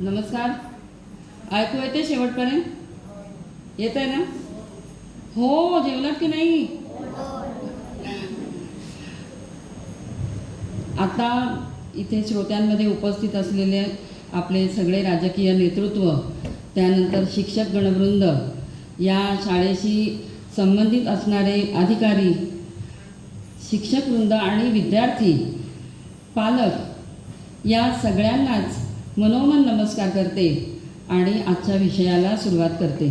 नमस्कार. ऐकू येते शेवटपर्यंत? येत आहे ना? हो, जेवलात की नाही? आता इथे श्रोत्यांमध्ये उपस्थित असलेले आपले सगळे राजकीय नेतृत्व, त्यानंतर शिक्षक गणवृंद, या शाळेशी संबंधित असणारे अधिकारी, शिक्षकवृंद आणि विद्यार्थी, पालक, या सगळ्यांनाच मनोमन नमस्कार करते आणि आजच्या विषयाला सुरुवात करते.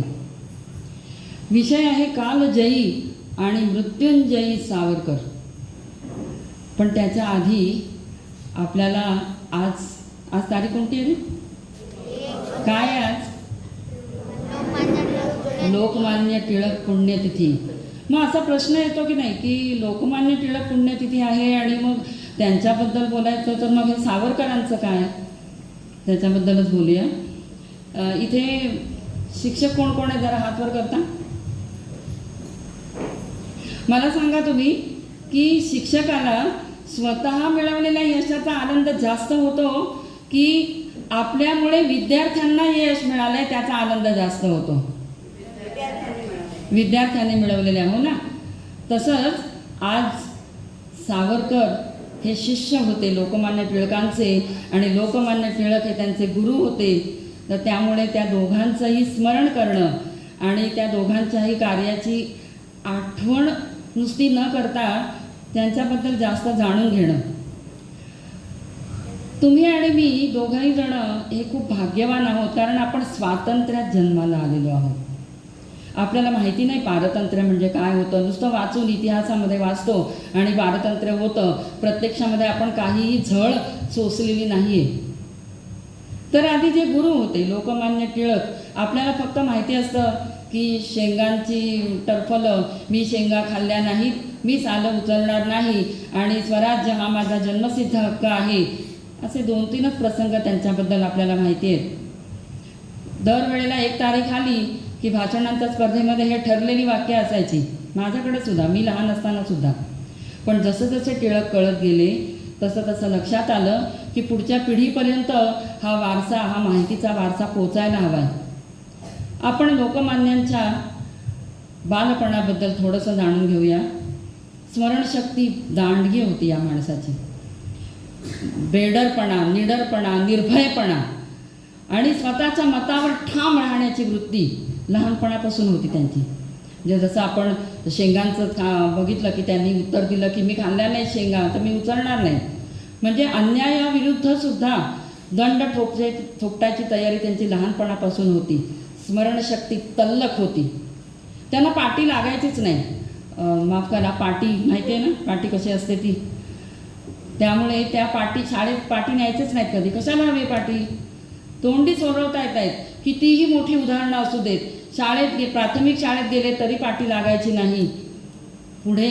विषय आहे कालजयी आणि मृत्युंजयी सावरकर. पण त्याच्या आधी आपल्याला आज तारीख कोणती आहे? काय आहे आज? लोकमान्य टिळक पुण्यतिथी. मग असा प्रश्न येतो की नाही की लोकमान्य टिळक पुण्यतिथी आहे आणि मग त्यांच्याबद्दल बोलायचं, तर मग हे सावरकरांचं काय? त्याच्याबद्दलच बोलूया. इथे शिक्षक कोण कोण आहे? जरा हात वर करता. मला सांगा तुम्ही की शिक्षकाला स्वतः मिळवलेल्या यशाचा आनंद जास्त होतो की आपल्यामुळे विद्यार्थ्यांना यश मिळालंय त्याचा आनंद जास्त होतो? विद्यार्थ्याने मिळवलेल्या, हो ना. तसंच आज सावरकर हे शिष्य होते लोकमान्य टिळकांचे आणि लोकमान्य टिळक हे त्यांचे गुरु होते. तर त्यामुळे त्या दोघांचंही स्मरण करणं आणि त्या दोघांच्याही कार्याची आठवण नुसती न करता त्यांच्याबद्दल जास्त जाणून घेणं. तुम्ही आणि मी दोघंही जण हे खूप भाग्यवान आहोत, कारण आपण स्वातंत्र्यात जन्माला आलेलो आहोत. आपल्याला माहिती नाही पारतंत्र्य म्हणजे काय होतं. नुसतं वाचून इतिहासामध्ये वाचतो आणि पारतंत्र्य होतं. प्रत्यक्षामध्ये आपण काहीही झळ सोसलेली नाही आहे. तर आधी जे गुरु होते लोकमान्य टिळक, आपल्याला फक्त माहिती असतं की शेंगांची टरफलं, मी शेंगा खाल्ल्या नाहीत, मी सालं उचलणार नाही आणि स्वराज्य हा माझा जन्मसिद्ध हक्क आहे, असे 2-3च प्रसंग त्यांच्याबद्दल आपल्याला माहिती आहेत. दरवेळेला 1 तारीख आली की भाषणांच्या स्पर्धेमध्ये हे ठरलेली वाक्य असायची. माझ्याकडे सुद्धा, मी लहान असताना सुद्धा. पण जसं जसे टिळक कळत गेले तसं तसं लक्षात आलं की पुढच्या पिढीपर्यंत हा वारसा, हा माहितीचा वारसा पोचायला हवा आहे. आपण लोकमान्यांच्या बालपणाबद्दल थोडंसं जाणून घेऊया. स्मरणशक्ती दांडगी होती या माणसाची. बेडरपणा, निडरपणा, निर्भयपणा आणि स्वतःच्या मतावर ठाम राहण्याची वृत्ती लहानपणापासून होती त्यांची. म्हणजे जसं आपण शेंगांचं बघितलं की त्यांनी उत्तर दिलं की मी खाल्ल्या नाही शेंगा तर मी उचलणार नाही. म्हणजे अन्यायाविरुद्ध सुद्धा दंड ठोकटायची तयारी त्यांची लहानपणापासून होती. स्मरणशक्ती तल्लख होती. त्यांना पाटी लागायचीच नाही. माफ करा, पाटी माहिती आहे ना, पाटी कशी असते ती. त्यामुळे त्या शाळेत पाटी न्यायचेच नाहीत कधी. कशाला हवी पाटी? तोंडी सोडवता येत आहेत. कितीही मोठी उदाहरणं असू देत, प्राथमिक शाळेत गेले तरी पाटी लागायची नाही. पुढे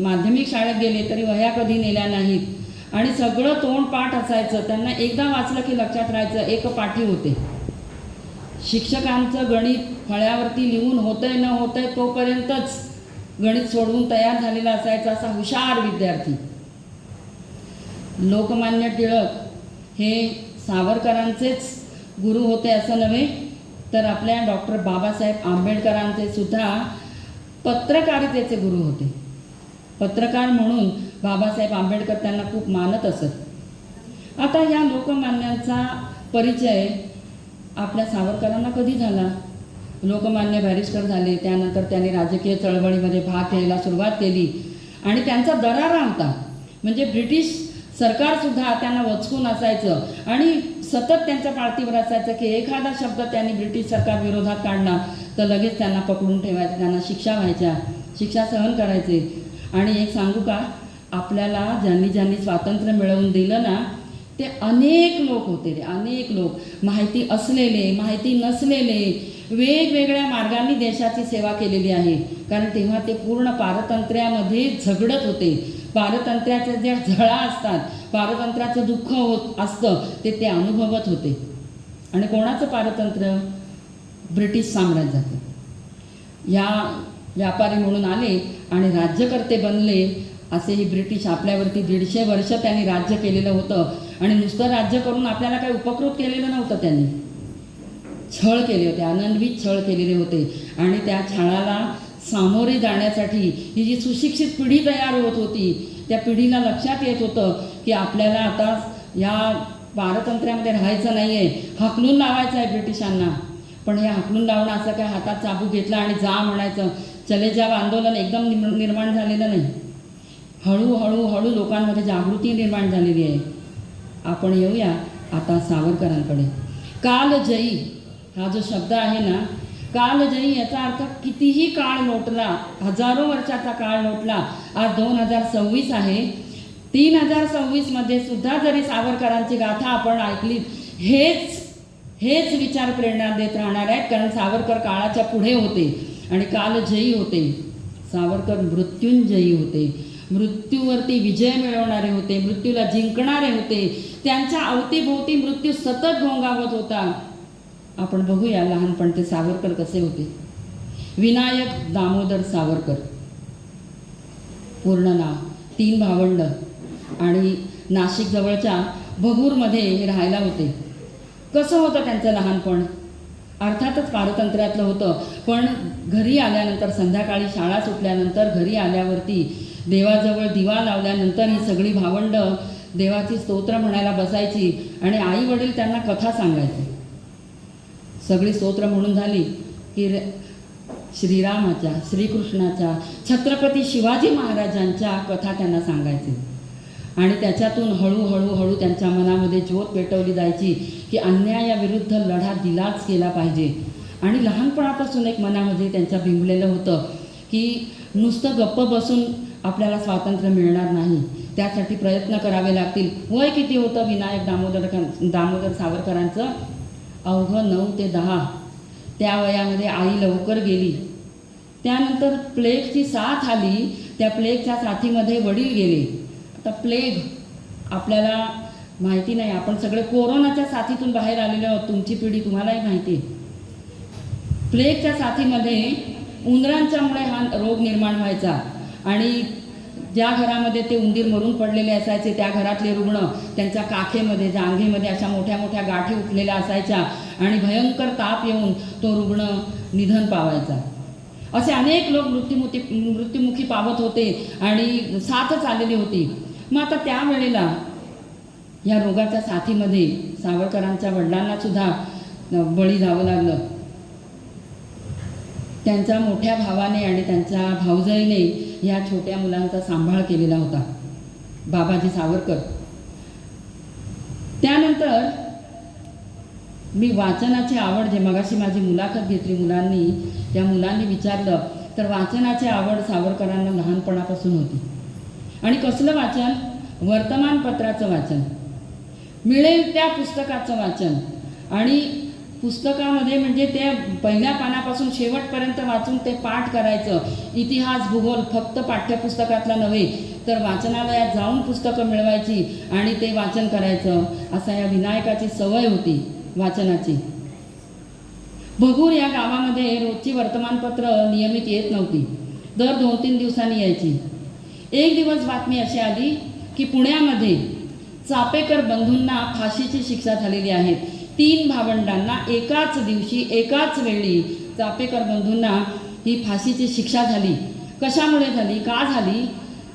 माध्यमिक शाळेत गेले तरी वह्या कधी नेल्या नाहीत आणि सगळं तोंड पाठ असायचं. त्यांना एकदा वाचलं की लक्षात राहायचं. एक पाठी होते. शिक्षकांचं गणित फळ्यावरती लिहून होतंय न होतंय तोपर्यंतच गणित सोडवून तयार झालेला असायचा, असा हुशार विद्यार्थी. लोकमान्य टिळक हे सावरकरांचेच गुरु होते असं नव्हे, तर आपल्या डॉक्टर बाबासाहेब आंबेडकरांचे सुद्धा पत्रकारितेचे गुरु होते. पत्रकार म्हणून बाबासाहेब आंबेडकर त्यांना खूप मानत असत. आता या लोकमान्यांचा परिचय आपल्या सावरकरांना कधी झाला? लोकमान्य बॅरिस्टर झाले, त्यानंतर त्यांनी राजकीय चळवळीमध्ये भाग घ्यायला सुरुवात केली आणि त्यांचा दरारा होता. म्हणजे ब्रिटिश सरकारसुद्धा त्यांना वचकून असायचं आणि सतत त्यांच्या पाळतीवर असायचं की एखादा शब्द त्यांनी ब्रिटिश सरकार विरोधात काढला तर लगेच त्यांना पकडून ठेवायचं, त्यांना शिक्षा व्हायच्या, शिक्षा सहन करायचे. आणि एक सांगू का, आपल्याला ज्यांनी स्वातंत्र्य मिळवून दिलं ना, ते अनेक लोक होते. अनेक लोक, माहिती असलेले, माहिती नसलेले, वेगवेगळ्या मार्गांनी देशाची सेवा केलेली आहे. कारण तेव्हा ते पूर्ण पारतंत्र्यामध्ये झगडत होते. पारतंत्र्याच्या ज्या झळा असतात, पारतंत्र्याचं दुःख होत असतं ते अनुभवत होते. आणि कोणाचं पारतंत्र्य? ब्रिटिश साम्राज्याचं. या व्यापारी म्हणून आले आणि राज्यकर्ते बनले असे ही ब्रिटिश आपल्यावरती 150 वर्ष त्यांनी राज्य केलेलं होतं. आणि नुसतं राज्य करून आपल्याला काही उपकृत केलेलं नव्हतं. त्यांनी छळ केले होते, अनन्वित छळ केलेले होते. आणि त्या छळाला सामोरे जाण्यासाठी ही जी सुशिक्षित पिढी तयार होत होती, त्या पिढीला लक्षात येत होतं की आपल्याला आता या पारतंत्र्यामध्ये राहायचं नाही आहे, हाकलून लावायचं आहे ब्रिटिशांना. पण हे हाकलून लावणं असं काय हातात चाबूक घेतला आणि जा म्हणायचं, चले जाव आंदोलन एकदम निर्माण झालेलं नाही. हळूहळू लोकांमध्ये जागृती निर्माण झालेली आहे. आपण येऊया आता सावरकरांकडे. कालजयी हा जो शब्द आहे ना, कालजयी याचा अर्थ कितीही काळ लोटला, हजारो वर्षाचा काळ लोटला. आज 2026 आहे. 3026मध्ये सुद्धा जरी सावरकरांची गाथा आपण ऐकली, हेच विचार प्रेरणा देत राहणार आहेत. कारण सावरकर काळाच्या पुढे होते आणि कालजयी होते. सावरकर मृत्युंजयी होते, मृत्यूवरती विजय मिळवणारे होते, मृत्यूला जिंकणारे होते. त्यांच्या अवतीभोवती मृत्यू सतत घोंगावत होता. आपण बघूया लहानपण ते सावरकर कसे होते. विनायक दामोदर सावरकर पूर्ण नाव, 3 भावंड आणि नाशिक जवळच्या भगूरमध्ये हे राहायला होते. कसं होतं त्यांचं लहानपण? अर्थातच पारतंत्र्यातलं होतं. पण घरी आल्यानंतर, संध्याकाळी शाळा सुटल्यानंतर घरी आल्यावरती देवाजवळ दिवा लावल्यानंतर ही सगळी भावंड देवाची स्तोत्र म्हणायला बसायची आणि आई वडील त्यांना कथा सांगायचे. सगळी स्तोत्र म्हणून झाली की श्रीरामाच्या, श्रीकृष्णाच्या, छत्रपती शिवाजी महाराजांच्या कथा त्यांना सांगायचे. आणि त्याच्यातून हळूहळू त्यांच्या मनामध्ये ज्योत पेटवली जायची की अन्यायाविरुद्ध लढा दिलाच केला पाहिजे. आणि लहानपणापासून एक मनामध्ये त्यांच्या बिंबलेलं होतं की नुसतं गप्प बसून आपल्याला स्वातंत्र्य मिळणार नाही, त्यासाठी प्रयत्न करावे लागतील. वय किती होतं विनायक दामोदर सावरकरांचं? अवघं 9 ते 10. त्या वयामध्ये आई लवकर गेली. त्यानंतर प्लेगची साथ आली. त्या प्लेगच्या साथीमध्ये वडील गेले. आता प्लेग आपल्याला माहिती नाही, आपण सगळे कोरोनाच्या साथीतून बाहेर आलेलो आहोत. तुमची पिढी तुम्हालाही माहिती आहे. प्लेगच्या साथीमध्ये उंदरांच्यामुळे हा रोग निर्माण व्हायचा आणि ज्या घरामध्ये ते उंदीर मरून पडलेले असायचे त्या घरातले रुग्ण त्यांच्या काखेमध्ये, जांघेमध्ये अशा मोठ्या मोठ्या गाठी उठलेल्या असायच्या आणि भयंकर ताप येऊन तो रुग्ण निधन पावायचा. असे अनेक लोक मृत्युमुखी पावत होते आणि साथच आलेली होती. मग आता त्यावेळेला या रोगाच्या साथीमध्ये सावरकरांच्या वडिलांना सुद्धा बळी जावं लागलं. त्यांच्या मोठ्या भावाने आणि त्यांच्या भाऊजाईने या छोट्या मुलांचा सांभाळ केलेला होता, बाबाजी सावरकर. त्यानंतर मी वाचनाची आवड, जे मगाशी माझी मुलाखत घेतली मुलांनी, त्या मुलांनी विचारलं तर वाचनाची आवड सावरकरांना लहानपणापासून होती. आणि कसलं वाचन? वर्तमानपत्राचं वाचन, मिळेल त्या पुस्तकाचं वाचन. आणि पुस्तकामध्ये म्हणजे ते पहिल्या पानापासून शेवटपर्यंत वाचून ते पाठ करायचं. इतिहास, भूगोल फक्त पाठ्यपुस्तकातला नव्हे तर वाचनालयात जाऊन पुस्तकं मिळवायची आणि ते वाचन करायचं. असा या विनायकाची सवय होती वाचनाची. भगूर या गावामध्ये रोजची वर्तमानपत्र नियमित येत नव्हती, दर 2-3 दिवसांनी यायची. एक दिवस बातमी अशी आली की पुण्यामध्ये चापेकर बंधूंना फाशीची शिक्षा झालेली आहे. 3 भावंडांना एकाच दिवशी एकाच वेळी चापेकर बंधूंना ही फाशीची शिक्षा झाली. कशामुळे झाली, का झाली?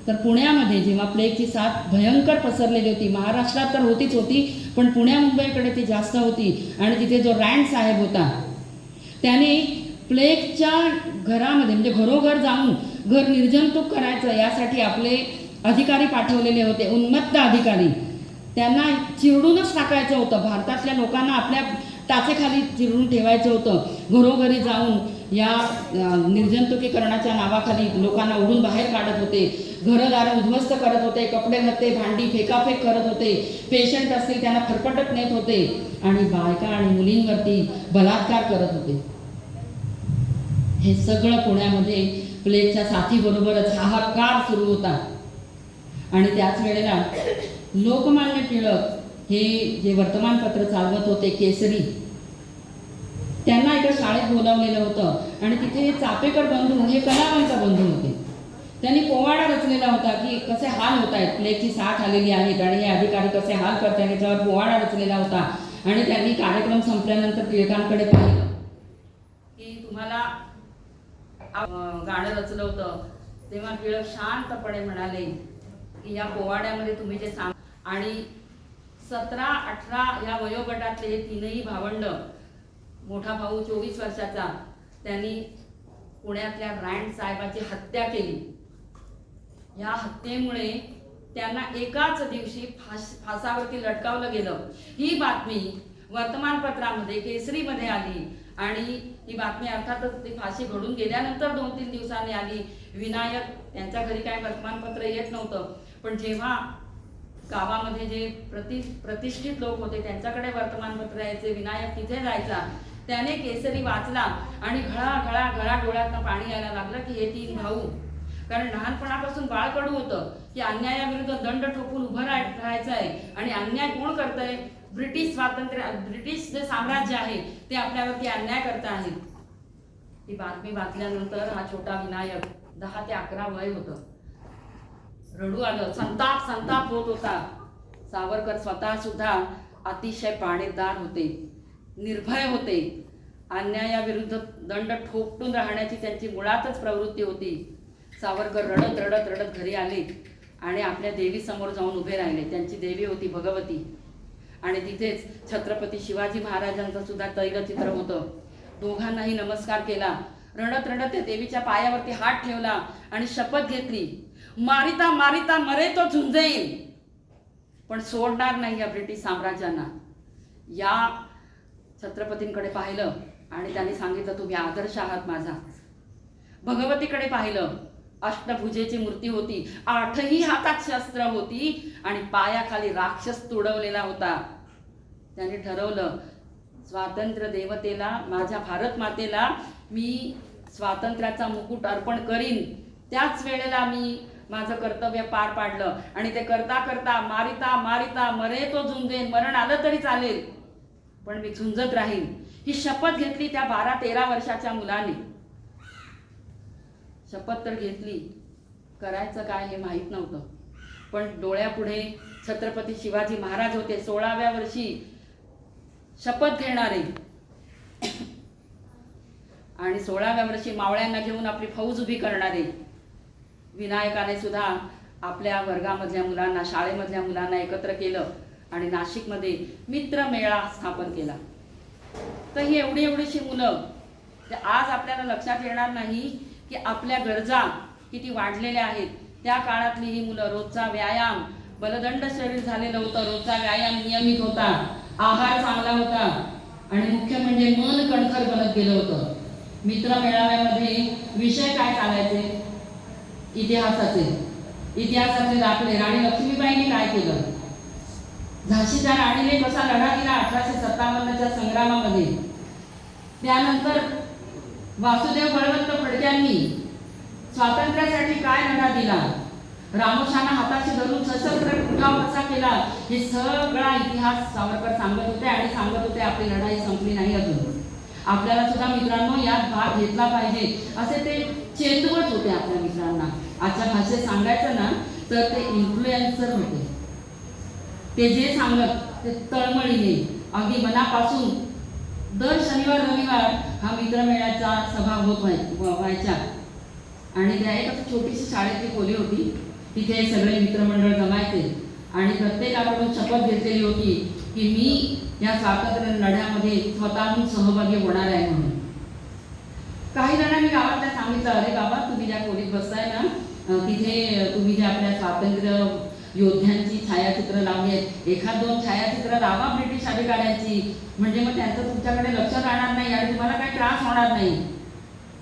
तर पुण्यामध्ये जेव्हा प्लेगची साथ भयंकर पसरलेली होती, महाराष्ट्रात तर होतीच होती पण पुण्या मुंबईकडे ती जास्त होती. आणि तिथे जो रँड साहेब होता त्याने प्लेगच्या घरामध्ये म्हणजे घरोघर जाऊन घर निर्जंतुक करायचं यासाठी आपले अधिकारी पाठवलेले होते, उन्मत्त अधिकारी. त्यांना चिरडूनच टाकायचं होतं. भारतातल्या लोकांना आपल्या टाचेखाली चिरडून ठेवायचं होतं. घरोघरी जाऊन या निर्जंतुकीकरणाच्या नावाखाली लोकांना ओढून बाहेर काढत होते, घरदारं उद्ध्वस्त करत होते, कपडे भरते, भांडी फेकाफेक करत होते, पेशंट असतील त्यांना फरफटत नेत होते आणि बायका आणि मुलींवरती बलात्कार करत होते. हे सगळं पुण्यामध्ये प्लेगच्या साथीबरोबरच हाहाकार सुरू होता. आणि त्याच वेळेला लोकमान्य टिळक हे जे वर्तमानपत्र चालवत होते, केसरी, त्यांना एका शाळेत बोलावलेलं होतं आणि तिथे चापेकर बंधू हे कलावंत बंधू होते. त्यांनी पोवाडा रचलेला होता की कसे हाल होत आहेत, प्लेगची साथ आलेली आहेत आणि हे अधिकारी कसे हाल करतात याच्यावर पोवाडा रचलेला होता. आणि त्यांनी कार्यक्रम संपल्यानंतर टिळकांकडे पाहिलं की तुम्हाला गाणं रचलं होतं, तेव्हा टिळक शांतपणे म्हणाले की या पोवाड्यामध्ये तुम्ही जे सांग, आणि 17-18 या वयोगटातले हे तीनही भावंड, मोठा भाऊ 24 वर्षाचा, त्यांनी पुण्यातल्या रँड साहेबाची हत्या केली. या हत्येमुळे त्यांना एकाच दिवशी फासावरती लटकावलं गेलं. ही बातमी वर्तमानपत्रामध्ये केसरीमध्ये आली आणि ही बातमी अर्थातच ती फाशी घडून गेल्यानंतर 2-3 दिवसांनी आली. विनायक त्यांच्या घरी काय वर्तमानपत्र येत नव्हतं, पण जेव्हा गावामध्ये जे प्रतिष्ठित लोक होते त्यांच्याकडे वर्तमानपत्र यायचे, विनायक तिथे जायचा, त्याने केसरी वाचला आणि घळा डोळ्यातनं पाणी यायला लागलं की हे 3 भाऊ, कारण लहानपणापासून बाळकडू होतं की अन्यायाविरुद्ध दंड ठोकून उभं राहायचं आहे आणि अन्याय कोण करतंय? ब्रिटिश जे साम्राज्य आहे ते आपल्यावरती अन्याय करत आहेत. ती बातमी वाचल्यानंतर हा छोटा विनायक 10 ते 11 वय होतं, रडू आलं, संताप होत होता. सावरकर स्वतः सुद्धा अतिशय पाणेदार होते, निर्भय होते. अन्यायाविरुद्ध दंड ठोकून राहण्याची त्यांची मुळातच प्रवृत्ती होती. सावरकर रडत घरी आले आणि आपल्या देवीसमोर जाऊन उभे राहिले. त्यांची देवी होती भगवती आणि तिथेच छत्रपती शिवाजी महाराजांचं सुद्धा तैलचित्र होतं. दोघांनाही नमस्कार केला. रडत त्या देवीच्या पायावरती हात ठेवला आणि शपथ घेतली, मारिता मरे तो झुंजेल, पण सोडणार नाही या ब्रिटिश साम्राज्यांना. या छत्रपतींकडे पाहिलं आणि त्यांनी सांगितलं, तुम्ही आदर्श आहात माझा. भगवतीकडे पाहिलं, अष्टभुजेची मूर्ती होती, 8ही हातात शस्त्र होती आणि पायाखाली राक्षस तुडवलेला होता. त्यांनी ठरवलं, स्वातंत्र्य देवतेला, माझ्या भारत मातेला मी स्वातंत्र्याचा मुकुट अर्पण करीन. त्याच वेळेला मी माझं कर्तव्य पार पाडलं आणि ते करता मारिता मरे तो झुंजेन, मरण आलं तरी चालेल पण मी झुंजत राहीन. ही शपथ घेतली त्या 12-13 वर्षाच्या मुलाने. शपथ तर घेतली, करायचं काय हे माहीत नव्हतं, पण डोळ्यापुढे छत्रपती शिवाजी महाराज होते, 16व्या वर्षी शपथ घेणारे आणि 16व्या वर्षी मावळ्यांना घेऊन आपली फौज उभी करणारे. विनायकाने सुद्धा आपल्या वर्गामधल्या मुलांना, शाळेमधल्या मुलांना एकत्र केलं आणि नाशिकमध्ये मित्र मेळा स्थापन केला. तर ही एवढीशी मुलं, ते आज आपल्याला लक्षात येणार नाही की आपल्या गरजा किती वाढलेल्या आहेत. त्या काळातली ही मुलं, रोजचा व्यायाम, बलदंड शरीर झालेलं होतं, रोजचा व्यायाम नियमित होता, आहार चांगला होता आणि मुख्य म्हणजे मन कणखर बनत गेलं होतं. मित्र मेळाव्यामध्ये विषय काय चालायचे? इतिहासाचे दाखले. राणी लक्ष्मीबाईंनी काय केलं, झाशीच्या राणीने कसा लढा दिला 1857च्या संग्रामामध्ये. त्यानंतर वासुदेव बळवंत फडक्यांनी स्वातंत्र्यासाठी काय लढा दिला, रामोशांना हाताशी धरून सशस्त्र उठाव कसा केला, हे सगळा इतिहास सावरकर सांगत होते आणि सांगत होते आपली लढाई संपली नाही अजून, आपल्याला सुद्धा मित्रांनो यात भाग घेतला पाहिजे, असे ते चेतवत होते आपल्या मित्रांना. आजच्या भाषेत सांगायचं ना तर ते इन्फ्लुएन्सर होते. ते जे सांगत ते तळमळीने अगदी मनापासून दर शनिवार रविवार हा मित्रमेळ्याचा सभा व्हायच्या आणि त्या एक असं छोटीशी शाळेतली खोली होती, तिथे सगळे मित्रमंडळ जमायचे आणि प्रत्येकाकडून शपथ घेतलेली होती की मी या स्वातंत्र्य लढ्यामध्ये स्वतःहून सहभागी होणार आहे म्हणून. काही जणांनी गावातल्या सांगितलं, अरे बाबा तुम्ही ज्या खोलीत बसताय ना तिथे तुम्ही जे आपल्या स्वातंत्र्य योद्ध्यांची छायाचित्र लावली आहेत, 1-2 छायाचित्र लावा ब्रिटिश अधिकाऱ्यांची, म्हणजे मग त्यांचं तुमच्याकडे लक्ष राहणार नाही आणि तुम्हाला काही त्रास होणार नाही.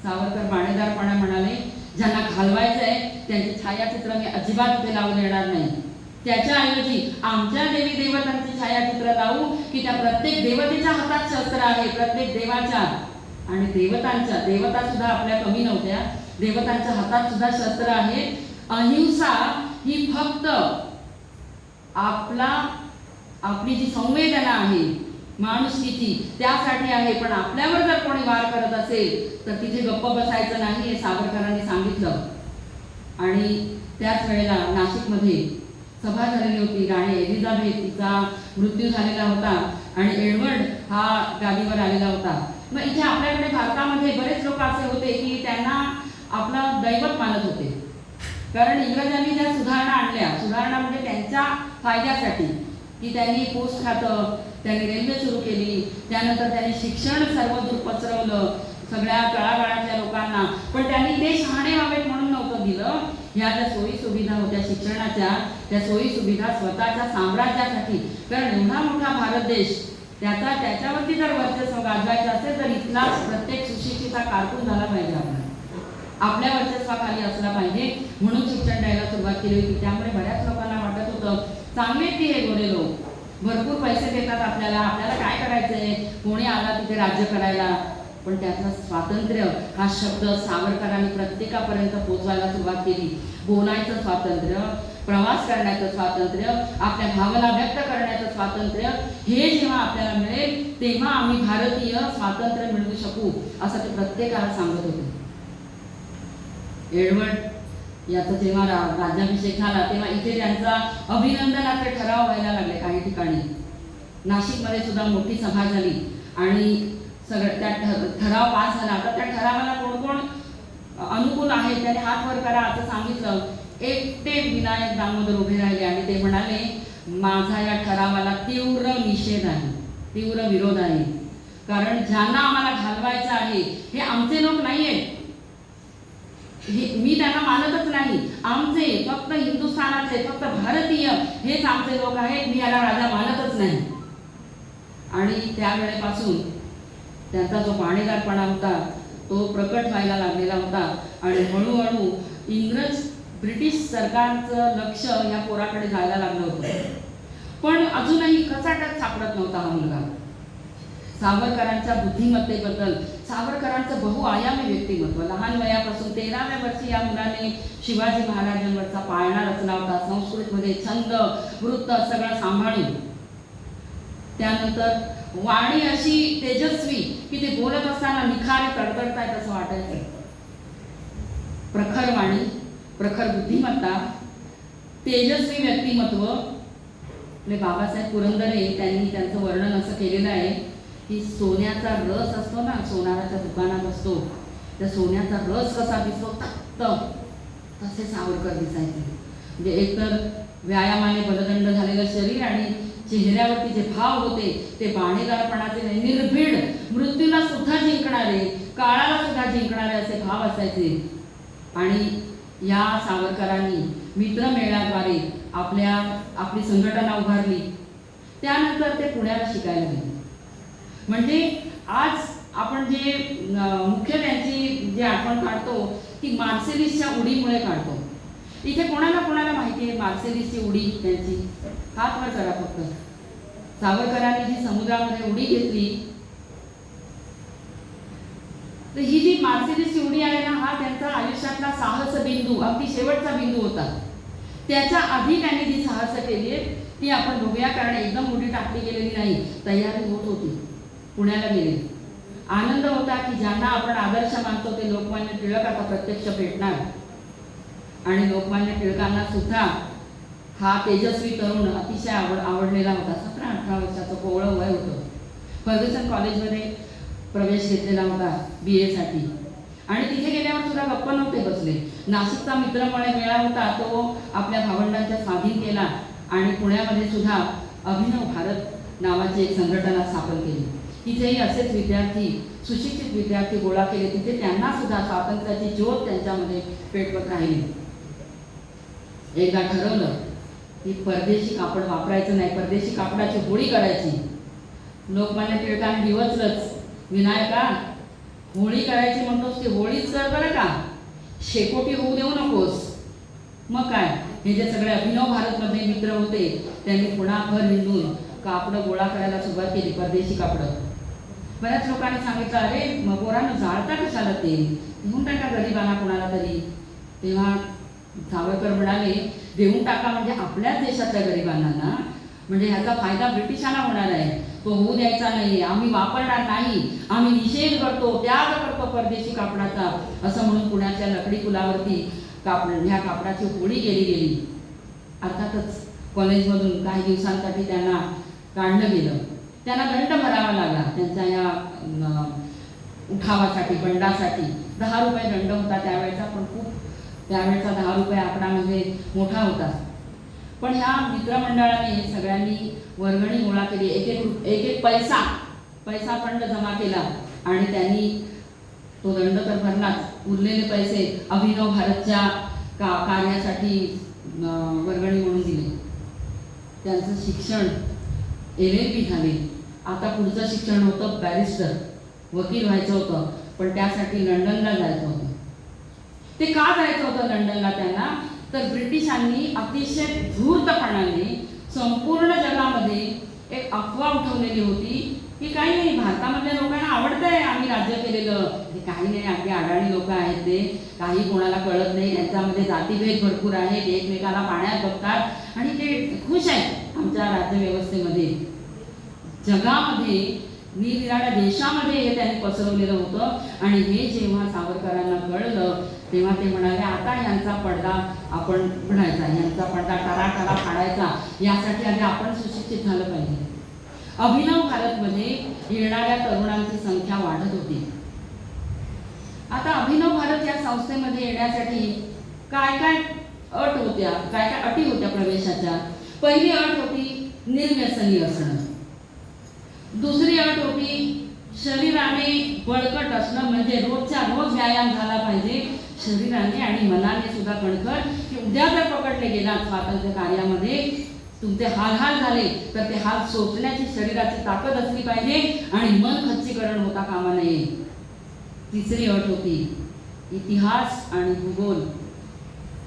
सावरकर बाणेदारपणा म्हणाले, ज्यांना घालवायचं आहे त्यांची छायाचित्र मी अजिबात तिथे लावून देणार नाही. त्याच्याऐवजी आमच्या देवी देवतांची छायाचित्र लावू की त्या प्रत्येक देवतेच्या हातात शस्त्र आहे, प्रत्येक देवाच्या, आणि देवता सुद्धा आपल्या कमी नव्हत्या, देवतांच्या हातात सुद्धा शस्त्र आहे. अहिंसा ही फक्त आपली जी संवेदना आहे माणुसकीची त्यासाठी आहे, पण आपल्यावर जर कोणी वार करत असेल तर तिथे गप्प बसायचं नाही हे सावरकरांनी सांगितलं. आणि त्याच वेळेला नाशिकमध्ये सभा झालेली होती. राणी एलिझाबेथ तिचा मृत्यू झालेला होता आणि एडवर्ड हा गादीवर आलेला होता. मग इथे आपल्याकडे भारतामध्ये बरेच लोक असे होते की त्यांना आपलं दैवत मानत होते, कारण इंग्रजांनी ज्या सुधारणा आणल्या, सुधारणा म्हणजे त्यांच्या फायद्यासाठी, की त्यांनी पोस्ट खातं, त्यांनी रेल्वे सुरू केली, त्यानंतर त्यांनी शिक्षण सर्वदूर पसरवलं सगळ्या तळागाळातल्या लोकांना. पण त्यांनी ते शहाणे व्हावेत म्हणून नव्हतं दिलं. ह्या ज्या सोयी सुविधा होत्या शिक्षणाच्या, त्या सोयी सुविधा स्वतःच्या साम्राज्यासाठी, कारण एवढा मोठा भारत देश, त्याच्यावरती जर वर्चस्व गाजवायचं असेल तर इथला प्रत्येक सुशिक्षिता कारकून झाला पाहिजे, आपल्या वर्चस्वाखाली असला पाहिजे, म्हणून शिक्षण द्यायला सुरुवात केली होती. त्यामुळे बऱ्याच लोकांना वाटत होतं चांगले की हे गोरे लोक भरपूर पैसे देतात आपल्याला काय करायचंय, कोणी आला तिथे राज्य करायला. पण त्यातलं स्वातंत्र्य हा शब्द सावरकरांनी प्रत्येकापर्यंत पोहोचवायला सुरुवात केली. बोलायचं स्वातंत्र्य, प्रवास करण्याचं स्वातंत्र्य, आपल्या भावना व्यक्त करण्याचं स्वातंत्र्य, हे जेव्हा आपल्याला मिळेल तेव्हा आम्ही भारतीय स्वातंत्र्य मिळवू शकू, असं ते प्रत्येकाला सांगत होते. एडवर्ड याचा जेव्हा राज्याभिषेक झाला तेव्हा इथे त्यांचा अभिनंदनाचे ठराव व्हायला लागले. काही ठिकाणी नाशिकमध्ये सुद्धा मोठी सभा झाली आणि सगळं त्या ठराव पास झाला. तर त्या ठरावाला कोण कोण अनुकूल आहे त्याने हात वर करा असं सांगितलं. एकटे विनायक दामोदर उभे राहिले आणि ते म्हणाले, माझा या ठरावाला तीव्र निषेध आहे, तीव्र विरोध आहे, कारण ज्यांना आम्हाला घालवायचं आहे हे आमचे लोक नाही आहेत, मी त्यांना मानतच नाही, आमचे फक्त हिंदुस्थानातले फक्त भारतीय हेच आमचे लोक आहेत, मी याला राजा मानतच नाही. आणि त्यावेळेपासून त्यांचा जो पाणीदारपणा होता तो प्रकट व्हायला लागलेला होता आणि हळूहळू ब्रिटिश सरकारचं लक्ष या पोराकडे जायला लागलं होतं. पण अजूनही कचाट्यात सापडत नव्हता हा मुलगा. सावरकरांच्या बुद्धिमत्तेबद्दल, सावरकरांचं बहुआयामी व्यक्तिमत्व, लहान वयापासून 13व्या वर्षी या मुलाने शिवाजी महाराजांवरचा पाळणा रचला होता. संस्कृतमध्ये छंद वृत्त सगळं सांभाळून, त्यानंतर वाणी अशी तेजस्वी की ते बोलत असताना निखारे तडतडतायत असं वाटायचं. प्रखर वाणी, प्रखर बुद्धिमत्ता, तेजस्वी व्यक्तिमत्व. बाबासाहेब पुरंदरे त्यांनी त्यांचं वर्णन असं केलेलं आहे की सोन्याचा रस असतो ना, सोनाराच्या दुकानात असतो, त्या सोन्याचा रस कसा दिसतो तक्त तसे सावरकर दिसायचे. म्हणजे एकतर व्यायामाने बलदंड झालेलं शरीर आणि चेहऱ्यावरती जे भाव होते ते बाणेदारपणाचे, निर्भीड, मृत्यूला सुद्धा जिंकणारे, काळाला सुद्धा जिंकणारे असे भाव असायचे. आणि या सावरकरांनी मित्रमेळ्याद्वारे आपली संघटना उभारली. त्यानंतर ते पुण्याला शिकायला गेले. म्हणजे आज आपण जे मुख्य त्यांची जे आठवण काढतो ती मार्सेलिसच्या उडीमुळे काढतो. इथे कोणाला माहिती आहे मार्सेलिसची उडी त्यांची? हात वर करा फक्त. सावरकरांनी जी समुद्रामध्ये उडी घेतली, तर ही जी मार्सेलिसची उडी आहे ना, हा त्यांचा आयुष्यातला साहस बिंदू, अगदी शेवटचा बिंदू होता. त्याच्या आधी त्यांनी जी साहस केली ती आपण बघूया, कारण एकदम उडी टाकली गेलेली नाही, तयारी होत होती. पुण्याला गेले. आनंद होता की ज्यांना आपण आदर्श मानतो ते लोकमान्य टिळक आता प्रत्यक्ष भेटणार. आणि लोकमान्य टिळकांना सुद्धा हा तेजस्वी तरुण अतिशय आवडलेला होता. 17-18 वर्षाचं कोवळं वय होतं. फर्ग्युसन कॉलेजमध्ये प्रवेश घेतलेला होता BA साठी. आणि तिथे गेल्यावर सुद्धा गप्प नव्हते बसले. नाशिकचा मित्रमळे मेळा होता, तो आपल्या भावंडांच्या स्वाधीन केला आणि पुण्यामध्ये सुद्धा अभिनव भारत नावाची एक संघटना स्थापन केली. तिथेही असेच विद्यार्थी, सुशिक्षित विद्यार्थी गोळा केले. तिथे त्यांना सुद्धा स्वातंत्र्याची ज्योत त्यांच्यामध्ये पेटवत राहिली. एकदा ठरवलं की परदेशी कापड वापरायचं नाही, परदेशी कापडाची होळी करायची. लोकमान्य टिळकांनी दिवसलंच, विनायका होळी करायची म्हणतोस ती होळीच कर बरं का, शेकोटी होऊ देऊ नकोस. मग काय, हे जे सगळे अभिनव भारतमधले मित्र होते त्यांनी पुन्हा भर हिंडून कापडं गोळा करायला सुरुवात केली, परदेशी कापडं. बऱ्याच लोकांनी सांगितलं, अरे मग पोरांनो जाळता कशाला ते, घेऊन टाका गरिबांना कोणाला तरी. तेव्हा सावरकर म्हणाले, देऊन टाका म्हणजे आपल्याच देशातल्या गरिबांना ना, म्हणजे ह्याचा फायदा ब्रिटिशांना होणार आहे, तो होऊ द्यायचा नाही, आम्ही वापरणार नाही, आम्ही निषेध करतो, त्याग करतो परदेशी कापडाचा, असं म्हणून पुण्याच्या लकडी पुलावरती ह्या कापडाची होळी केली गेली. अर्थातच कॉलेजमधून काही दिवसांसाठी त्यांना काढलं गेलं. त्यांना दंड भरावा लागला त्यांच्या या उठावासाठी, बंडासाठी. 10 रुपये दंड होता त्यावेळेचा, पण खूप त्यावेळेचा 10 रुपये आकडा म्हणजे मोठा होता. पण ह्या मित्रमंडळाने सगळ्यांनी वर्गणी गोळा केली, एक एक पैसा फंड जमा केला आणि त्यांनी तो दंड तर भरलाच, उरलेले पैसे अभिनव भारतच्या कार्यासाठी वर्गणी म्हणून दिले. त्यांचं शिक्षण LLB झाले. आता पुढचं शिक्षण होतं बॅरिस्टर, वकील व्हायचं होतं, पण त्यासाठी लंडनला जायचं होतं. ते का जायचं होतं लंडनला त्यांना? तर ब्रिटिशांनी अतिशय धूर्तपणाने संपूर्ण जगामध्ये एक अफवा उठवलेली होती की काही नाही, भारतामधल्या लोकांना आवडतंय आम्ही राज्य केलेलं, हे काही नाही, आपली अडाणी लोक आहेत, ते काही कोणाला कळत नाही, त्यांच्यामध्ये जातीभेद भरपूर आहेत, एकमेकाला पाण्यात बघतात आणि ते खुश आहेत आमच्या राज्यव्यवस्थेमध्ये. जगामध्ये निरनिराळ्या देशामध्ये हे त्यांनी पसरवलेलं होतं. आणि हे जेव्हा सावरकरांना कळलं तेव्हा ते म्हणाले, आता यांचा पडदा आपण उघडायचा, यांचा पडदा टराटरा फाडायचा, यासाठी आधी आपण सुशिक्षित झालं पाहिजे. अभिनव भारतमध्ये येणाऱ्या तरुणांची संख्या वाढत होती. आता अभिनव भारत या संस्थेमध्ये येण्यासाठी काय काय अट होत्या, काय काय अटी होत्या प्रवेशाच्या. पहिली अट होती निर्व्यसनी असणं. दुसरी अट होती शरीराने बळकट असणं, म्हणजे रोजच्या रोज व्यायाम झाला पाहिजे शरीराने आणि मनाने सुद्धा कणखर, की उद्या जर पकडले गेलात स्वातंत्र्य कार्यामध्ये, तुमचे हाल झाले तर ते हाल सोचण्याची शरीराची ताकद असली पाहिजे आणि मन खच्चीकरण होता कामा नये. तिसरी अट होती इतिहास आणि भूगोल.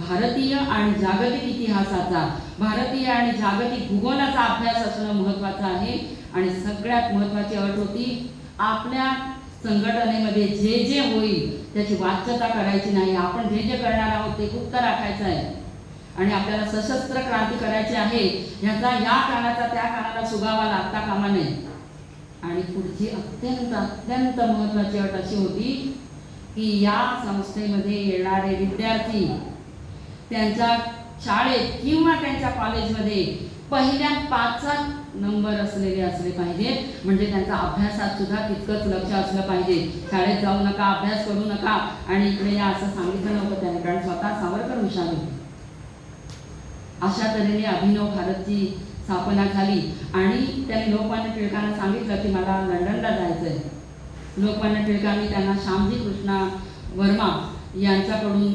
भारतीय आणि जागतिक इतिहासाचा, भारतीय आणि जागतिक भूगोलाचा अभ्यास असणं महत्त्वाचं आहे. आणि सगळ्यात महत्त्वाची अट होती आपल्या संघटनेमध्ये जे जे होईल त्याची वाच्यता करायची नाही. आपण जे जे करणार आहोत ते गुप्त राखायचं आहे आणि आपल्याला सशस्त्र क्रांती करायची आहे, ह्याचा या काळाचा त्या काळाला सुगावा लागता कामा नये. आणि पुढची अत्यंत अत्यंत महत्त्वाची अट अशी होती की या संस्थेमध्ये येणारे विद्यार्थी त्यांच्या शाळेत किंवा त्यांच्या कॉलेजमध्ये पहिल्या 5 नंबर असलेले असले पाहिजेत, म्हणजे त्यांचा अभ्यासात सुद्धा तितकंच लक्ष असलं पाहिजे. शाळेत जाऊ नका, अभ्यास करू नका आणि इकडे या असं सांगितलं नव्हतं त्याने, कारण स्वतः सावरकर हुशार होते. अशा तऱ्हेने अभिनव भारतची स्थापना झाली आणि त्यांनी लोकमान्य टिळकांना सांगितलं की मला लंडनला जायचं आहे. लोकमान्य टिळकांनी त्यांना श्यामजी कृष्णा वर्मा यांच्याकडून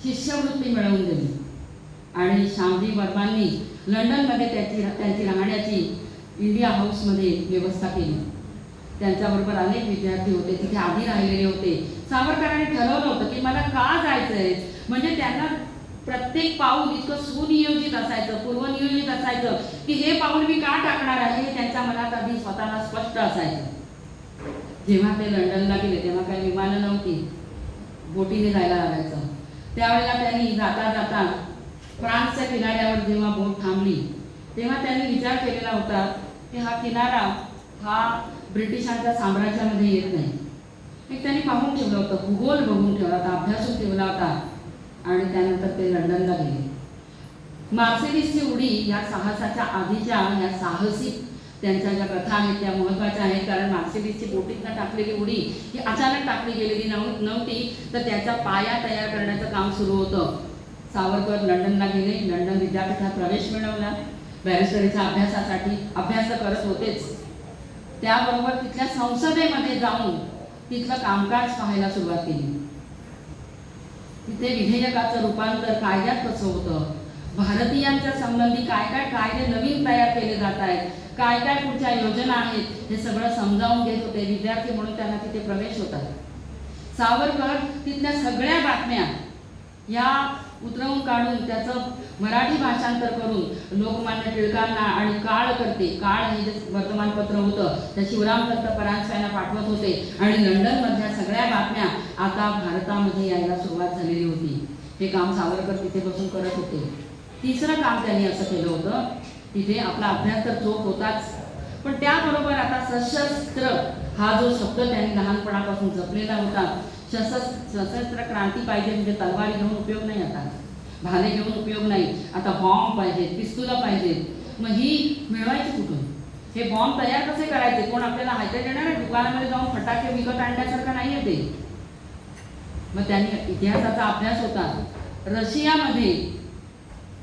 शिष्यवृत्ती मिळवून दिली आणि श्यामजी वर्मांनी लंडनमध्ये त्यांची राहण्याची इंडिया हाऊसमध्ये व्यवस्था केली. त्यांच्याबरोबर अनेक विद्यार्थी होते, तिथे आधी राहिलेले होते. सावरकरांनी ठरवलं होतं की मला का जायचं आहे, म्हणजे त्यांना प्रत्येक पाऊल इतकं सुनियोजित असायचं, पूर्वनियोजित असायचं की हे पाऊल मी का टाकणार आहे हे त्यांच्या मनात आधी स्वतःला स्पष्ट असायचं. जेव्हा ते लंडनला गेले तेव्हा काही विमानं नव्हती, बोटीने जायला लागायचं. त्यावेळेला त्यांनी जाता जाता फ्रान्सच्या किनाऱ्यावर जेव्हा बोट थांबली तेव्हा त्यांनी विचार केलेला होता की हा किनारा हा ब्रिटिशांच्या साम्राज्यामध्ये येत नाही. एक त्यांनी पाहून ठेवलं होतं, भूगोल बघून ठेवला होता, अभ्यासून ठेवला होता आणि त्यानंतर ते लंडनला गेले. मार्सेलिसची उडी या साहसाच्या आधीच्या या साहसी त्यांच्या ज्या कथा आहेत त्या महत्त्वाच्या आहेत, कारण मार्सेलिसची बोटीतनं टाकलेली उडी ही अचानक टाकली गेलेली नव्हती, तर त्याचा पाया तयार करण्याचं काम सुरू होतं. सावरकर लंडनला गेले, लंडन विद्यापीठात प्रवेश मिळवला, बॅरिस्टरीच्या अभ्यासासाठी अभ्यास करत होतेच, त्याबरोबर तिथल्या संसदेमध्ये जाऊन तिथलं कामकाज पाहायला सुरुवात केली. तिथे विधेयकाचं रूपांतर कायद्यात कसं होतं, भारतीयांच्या संबंधी काय काय कायदे नवीन तयार केले जात आहेत, काय काय पुढच्या योजना आहेत, हे सगळं समजावून घेत होते. विद्यार्थी म्हणून त्यांना तिथे प्रवेश होता. सावरकर तिथल्या सगळ्या बातम्या या उतरवून काढून त्याचं मराठी भाषांतर करून लोकमान्य टिळकांना आणि काळ करते, काळ हे जे वर्तमानपत्र होतं त्या शिवरामदत्त परांजपेंना पाठवत होते आणि लंडनमधल्या सगळ्या बातम्या आता भारतामध्ये यायला सुरुवात झालेली होती. हे काम सावरकर तिथे बसून करत होते. तिसरं काम त्यांनी असं केलं होतं, तिथे आपला अभ्यास तर चोख होताच, पण त्याबरोबर आता सशस्त्र हा जो शब्द त्यांनी लहानपणापासून जपलेला होता सशस्त्र क्रांती पाहिजे म्हणजे तलवारी घेऊन उपयोग नाही, आता भाले घेऊन उपयोग नाही, आता बॉम्ब पाहिजेत, पिस्तुलं पाहिजेत. मग ही मिळवायची कुठून? हे बॉम्ब तयार कसे करायचे? कोण आपल्याला हायते देणार आहे? दुकानामध्ये जाऊन फटाके विकत आणण्यासारखं नाही आहे ते. मग त्यांनी इतिहासाचा अभ्यास होता. रशियामध्ये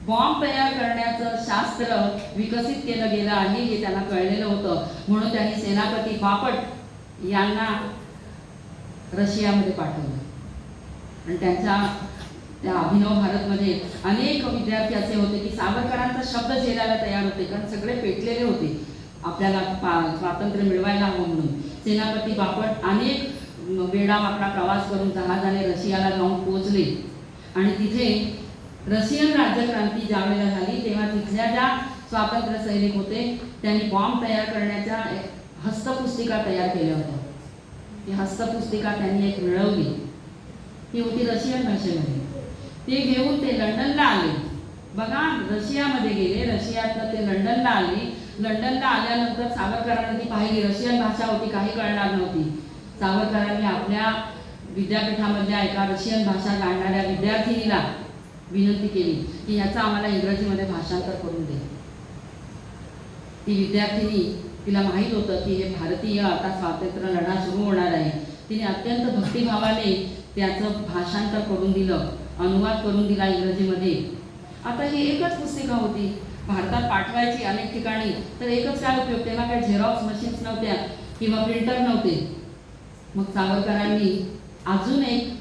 बॉम्ब तयार करण्याचं शास्त्र विकसित केलं गेलं आहे हे त्यांना कळलेलं होतं. म्हणून त्यांनी सेनापती बापट यांना रशियामध्ये पाठवलं. आणि त्यांच्या त्या अभिनव भारतमध्ये अनेक विद्यार्थी असे होते की सावरकरांचा शब्द झेलायला तयार होते, कारण सगळे पेटलेले होते आपल्याला स्वातंत्र्य मिळवायला हवं म्हणून. सेनापती बापट अनेक वेडावाकडा प्रवास करून जहाजाने रशियाला जाऊन पोहोचले. आणि तिथे रशियन राज्यक्रांती ज्यावेळेला झाली तेव्हा तिथल्या ज्या स्वातंत्र्य सैनिक होते त्यांनी बॉम्ब तयार करण्याच्या हस्तपुस्तिका तयार केल्या होत्या. ती हस्तपुस्तिका त्यांनी एक मिळवली, ती होती रशियन भाषेमध्ये. ते घेऊन ते लंडनला आले. बघा, रशियामध्ये गेले, रशियातनं ते लंडनला आले. लंडनला आल्यानंतर सावरकरांनी ती पाहिली. रशियन भाषा होती, काही कळणार नव्हती. सावरकरांनी आपल्या विद्यापीठामधल्या एका रशियन भाषा जाणणाऱ्या विद्यार्थिनीला विनंती केली की याचं आम्हाला इंग्रजीमध्ये भाषांतर करून दे. ती विद्यार्थिनी, तिला माहीत होतं की हे भारतीय आता स्वातंत्र्य लढा सुरू होणार आहे. तिने अत्यंत भक्तिभावाने त्याचं भाषांतर करून दिलं, अनुवाद करून दिला इंग्रजीमध्ये. आता ही एकच पुस्तिका होती, भारतात पाठवायची अनेक ठिकाणी, तर एकच काय उपयोग? तेव्हा काही झेरॉक्स मशीन्स नव्हत्या किंवा प्रिंटर नव्हते. मग सावरकरांनी अजून एक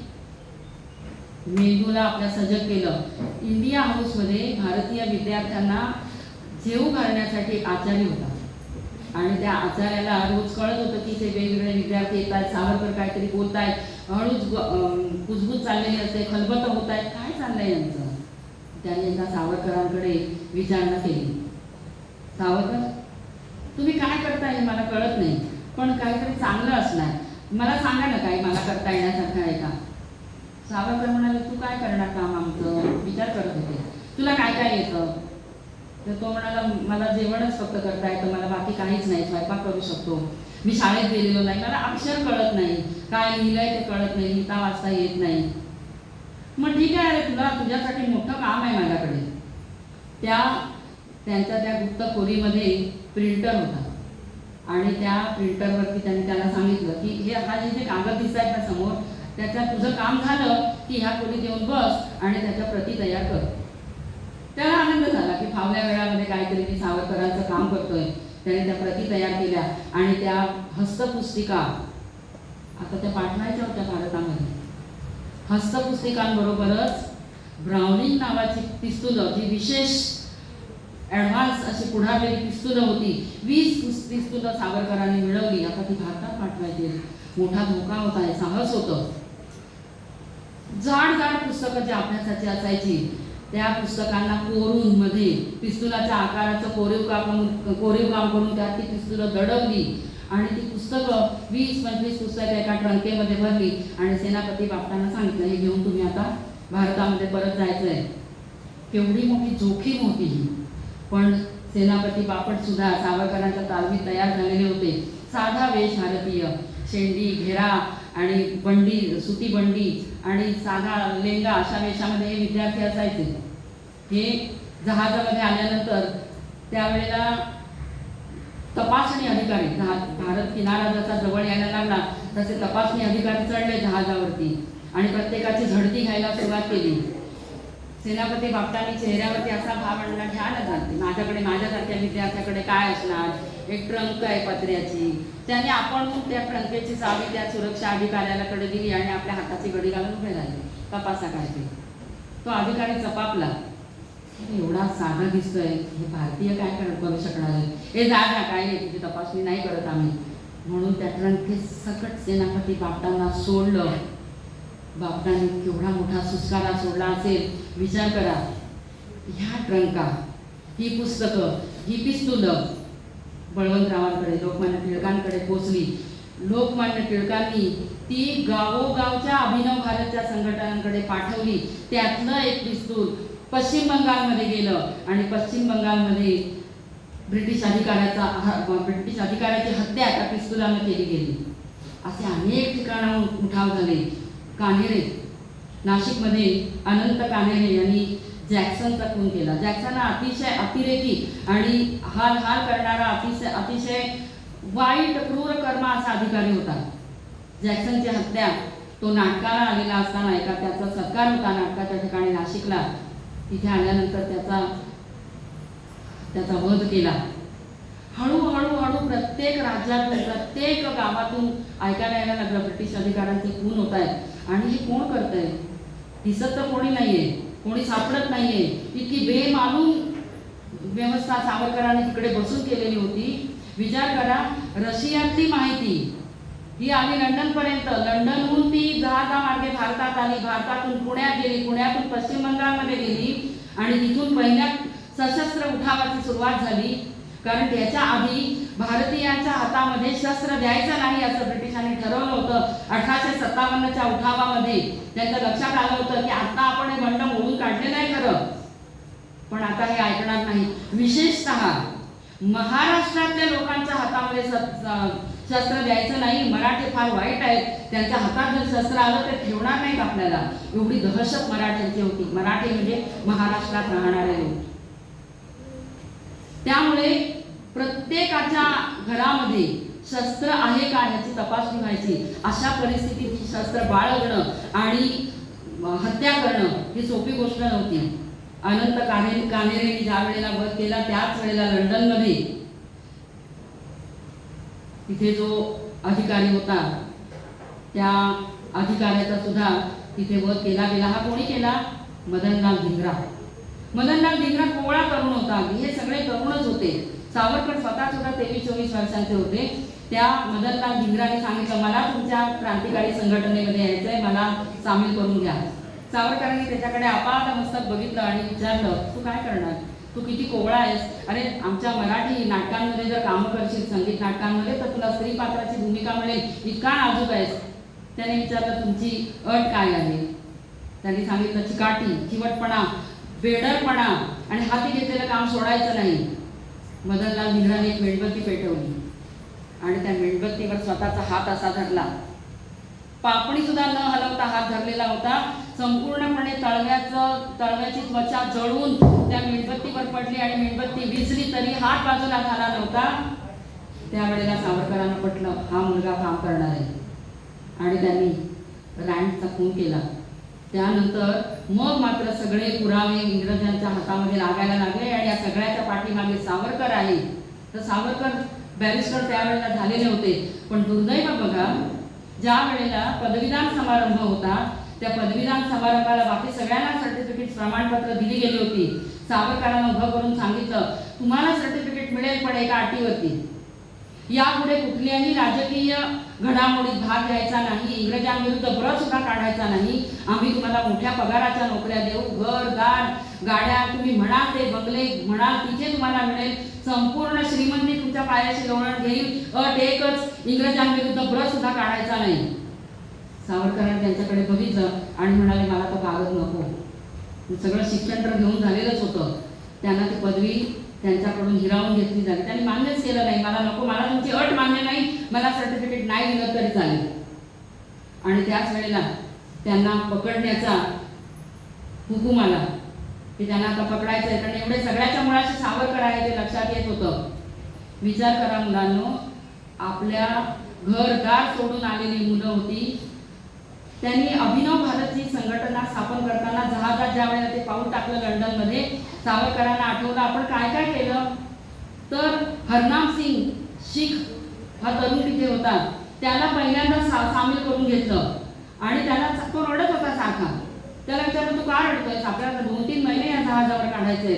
मेंदूला आपल्या सजग केलं. इंडिया हाऊसमध्ये भारतीय विद्यार्थ्यांना जेवू घालण्यासाठी एक आचारी होता. आणि त्या आचार्याला रोज कळत होतं की ते वेगवेगळे विद्यार्थी येत आहेत, सावरकर काहीतरी बोलत आहेत, हळूच कुजबूज चाललेली असते, खलबतं होत आहेत, काय चाललंय यांचं? त्याने एकदा सावरकरांकडे विचारणा केली, सावरकर, तुम्ही काय करताय हे मला कळत नाही, पण काहीतरी चांगलं असणार, मला सांगा ना, काही मला करता येण्यासारखं आहे का? सावरकर म्हणाले, तू काय करणार काम आमचं? विचार करत होते, तुला काय काय येतं? तर तो म्हणाला, मला जेवणच फक्त करता येतं, मला बाकी काहीच नाही, स्वयंपाक करू शकतो, मी शाळेत गेलेलो नाही, मला अक्षर कळत नाही, काय लिहिलंय ते कळत नाही, लिहिता वाचता येत नाही. मग ठीक आहे, अरे तुला तुझ्यासाठी मोठं काम आहे माझ्याकडे. त्यांच्या त्या गुप्त खोलीमध्ये प्रिंटर होता आणि त्या प्रिंटरवरती त्यांनी त्याला सांगितलं की हा जे कागद दिसत आहेत ना समोर, त्याच्यात तुझं काम झालं की ह्या खोलीत येऊन बस आणि त्याच्या प्रती तयार कर. त्याला आनंद झाला की फावल्या वेळामध्ये काहीतरी मी सावरकरांचं काम करतोय. त्याने त्या प्रती तयार केल्या आणि त्या हस्तपुस्तिका आता त्या पाठवायच्या होत्या भारतामध्ये. हस्तपुस्तिकांबरोबरच ब्राउनिंग नावाची पिस्तुलं, जी विशेष ॲडव्हान्स अशी पुढारलेली पिस्तुलं होती, 20 पिस्तुलं सावरकरांनी मिळवली. आता ती भारतात पाठवायची, मोठा धोका होता, हे साहस होतं. जाड जाड पुस्तकं जी अभ्यासाची असायची त्या पुस्तकांना कोरून मध्ये पिस्तुलाच्या आकाराचं कोरीव काम करून त्यात ती पिस्तुलं दडवली आणि ती पुस्तकं 20-25 पुस्तकं एका ट्रंकेमध्ये भरली आणि सेनापती बापटांना सांगितलं, हे घेऊन तुम्ही आता भारतामध्ये परत जायचं आहे. केवढी मोठी जोखीम होती ही, पण सेनापती बापट सुद्धा सावरकरांच्या तालमीत तयार झालेले होते. साधा वेश भारतीय, शेंडी, घेरा आणि बंडी, सुती बंडी आणि साधा लेंगा, अशा वेशामध्ये हे विद्यार्थी असायचे. हे जहाजामध्ये आल्यानंतर त्यावेळेला तपासणी अधिकारी, भारत किनारा जसा जवळ यायला लागला तसे तपासणी अधिकारी चढले जहाजावरती आणि प्रत्येकाची झडती घ्यायला सुरुवात केली. सेनापती बापटांनी चेहऱ्यावरती असा भाव आणला, घ्या ना जाते माझ्यासारख्या विद्यार्थ्याकडे काय असणार, एक ट्रंक आहे पत्र्याची. त्याने आपण त्या ट्रंकेची चावी त्या सुरक्षा अधिकाऱ्याकडे दिली आणि आपल्या हाताची घडी घालून उभे राहिले, तपासा काय ते. तो अधिकारी चपापला, एवढा साधा दिसतोय, हे भारतीय काय करू शकणार आहे, हे जा काय नाही, तुझी तपासणी नाही करत आम्ही. म्हणून त्या ट्रंके सकट सेनापती बापटांना सोडलं. बापटांनी केवढा मोठा सुस्कारा सोडला असेल, विचार करा. ह्या ट्रंका, ही पुस्तकं, ही पिस्तुलं बळवंतरावांकडे, लोकमान्य टिळकांकडे पोचली. लोकमान्य टिळकांनी ती गावोगावच्या अभिनव भारतच्या संघटनांकडे पाठवली. त्यातलं एक पिस्तूल पश्चिम बंगालमध्ये गेलं आणि पश्चिम बंगालमध्ये ब्रिटिश अधिकाऱ्याची हत्या त्या पिस्तुलानं केली गेली. असे अनेक ठिकाणं उठाव झाले. कान्हेरे, नाशिकमध्ये अनंत कान्हेरे यांनी जॅक्सनचा खून केला. जॅक्सन हा अतिशय अतिरेकी आणि हाल करणारा अतिशय वाईट क्रूर कर्म असा अधिकारी होता. जॅक्सनची हत्या तो नाटकाला आलेला असताना एका त्याचा सत्कार होता नाटकाच्या ठिकाणी नाशिकला. तिथे आल्यानंतर त्याचा वध केला. हळूहळू प्रत्येक राज्यातून प्रत्येक गावातून ऐकायला यायला लागलं ब्रिटिश अधिकाऱ्यांचे खून होत आहेत. आणि हे कोण करतंय? दिसत तर कोणी नाहीये, कोणी सापडत नाहीये. इतकी बेमालूम व्यवस्था सावरकरांनी तिकडे बसून केलेली होती. विचार करा, रशियातली माहिती ही आली लंडनपर्यंत. लंडनहून ती जहाजामार्गे भारतात आली, भारतातून पुण्यात गेली, पुण्यातून पश्चिम बंगालमध्ये गेली आणि तिथून पहिल्या सशस्त्र उठावाची सुरुवात झाली. कारण त्याच्या आधी भारतीयांच्या हातामध्ये शस्त्र द्यायचं नाही असं ब्रिटिशांनी ठरवलं होतं. 1857च्या उठावामध्ये त्यांच्या लक्षात आलं होतं की आता आपण हे बंड मोडून काढले नाही खरं, पण आता हे ऐकणार नाही. विशेषतः महाराष्ट्रातल्या लोकांच्या हातामध्ये शस्त्र द्यायचं नाही. मराठी फार वाईट आहेत, त्यांच्या हातात जर शस्त्र आलं तर ठेवणार नाहीत आपल्याला, एवढी दहशत मराठ्यांची होती. मराठी म्हणजे महाराष्ट्रात राहणारे लोक. त्यामुळे प्रत्येकाच्या घरामध्ये शस्त्र आहे का ह्याची तपासणी व्हायची. अशा परिस्थितीत शस्त्र बाळगणं आणि हत्या करणं ही सोपी गोष्ट नव्हती. अनंत कान्हेरेंनी ज्या वेळेला वध केला त्याच वेळेला लंडनमध्ये तिथे जो अधिकारी होता त्या अधिकाऱ्याचा सुद्धा तिथे वध केला गेला. हा कोणी केला? मदनलाल धिंगरा. मदनलाल धिंगरा कोवळा तरुण होता. हे सगळे तरुणच होते. सावरकर स्वतः सुद्धा 23-24 वर्षांचे होते. त्या मदनलाल धिंगराने सांगितलं, मला तुमच्या क्रांतिकारी संघटनेमध्ये यायचंय, मला सामील करून घ्या. सावरकरांनी त्याच्याकडे आपात मस्तक बघितलं आणि विचारलं, तू काय करणार? तू किती कोवळा आहेस? अरे आमच्या मराठी नाटकांमध्ये जर कामं करशील, संगीत नाटकांमध्ये, तर तुला स्त्री पात्राची भूमिका मिळेल, इतका नाजूक आहेस. त्याने विचारलं, तुमची अट काय आहे? त्यांनी सांगितलं, चिकाटी, चिवटपणा, बेडरपणा आणि हाती घेतलेलं काम सोडायचं नाही. मदनलाल धिंगराने एक मेणबत्ती पेटवली आणि त्या मेणबत्तीवर स्वतःचा हात असा धरला. पापणी सुद्धा न हलवता हात धरलेला होता. संपूर्णपणे तळव्याची त्वचा जळून त्या मेणबत्तीवर पडली आणि मेणबत्ती विझली तरी हात बाजूला झाला नव्हता. त्यावेळेला सावरकरांना पटलं, हा मुलगा काम करणार आहे आणि त्यांनी रँडचा खून केला. त्यानंतर मग मात्र सगळे पुरावे इंग्रजांच्या हातामध्ये लागायला लागले आणि या सगळ्याच्या पाठीमागे सावरकर आहे. तर सावरकर बॅरिस्टर त्यावेळेला झालेले होते. पण दुर्दैव बघा, ज्या वेळेला पदवीदान समारंभ होता त्या पदवीदान समारंभाला बाकी सगळ्यांना सर्टिफिकेट प्रमाणपत्र दिली गेली होती. सावरकरांना उभं करून सांगितलं, तुम्हाला सर्टिफिकेट मिळेल पण एका अटीवरती, यापुढे कुठल्याही राजकीय घडामोडीत भाग घ्यायचा नाही, इंग्रजांविरुद्ध ब्रज सुद्धा काढायचा नाही. आम्ही तुम्हाला मोठ्या पगाराच्या नोकऱ्या देऊ, घरदार, गाड्या, तुम्ही म्हणाल ते बंगले म्हणाल तिथे तुम्हाला मिळेल, संपूर्ण श्रीमंती तुमच्या पायाशी लोळण घेईल. अट एकच, इंग्रजांविरुद्ध ब्रज सुद्धा काढायचा नाही. सावरकरांनी त्यांच्याकडे बघितलं आणि म्हणाले, मला तो कागद नको. सगळं शिक्षण तर घेऊन झालेलंच होतं. त्यांना ती पदवी त्यांच्याकडून हिरावून घेतली झाली. त्यांनी मान्यच केलं नाही, मला नको, मला तुमची अट मान्य नाही, मला सर्टिफिकेट नाही दिलं तरी चालेल. आणि त्याच वेळेला त्यांना पकडण्याचा हुकूम आला की त्यांना आता पकडायचं आहे. कारण एवढे सगळ्याच्या मुळाशी सावरकर आहे ते लक्षात येत होतं. विचार करा मुलांनो, आपल्या घरदार सोडून आलेली मुलं होती. त्यांनी अभिनव भारतची संघटना स्थापन करताना जहाजात ज्या वेळेला ते पाऊल टाकलं लंडनमध्ये, सावरकरांना आठवलं आपण काय काय केलं. तर हरनाम सिंग शीख हा तरुण तिथे होता, त्याला पहिल्यांदा सामील करून घेतलं आणि त्याला तो रडत होता सारखा. त्याला विचारलं, तू का रडतोयस? आपल्याला 2-3 महिने या जहाजावर काढायचे.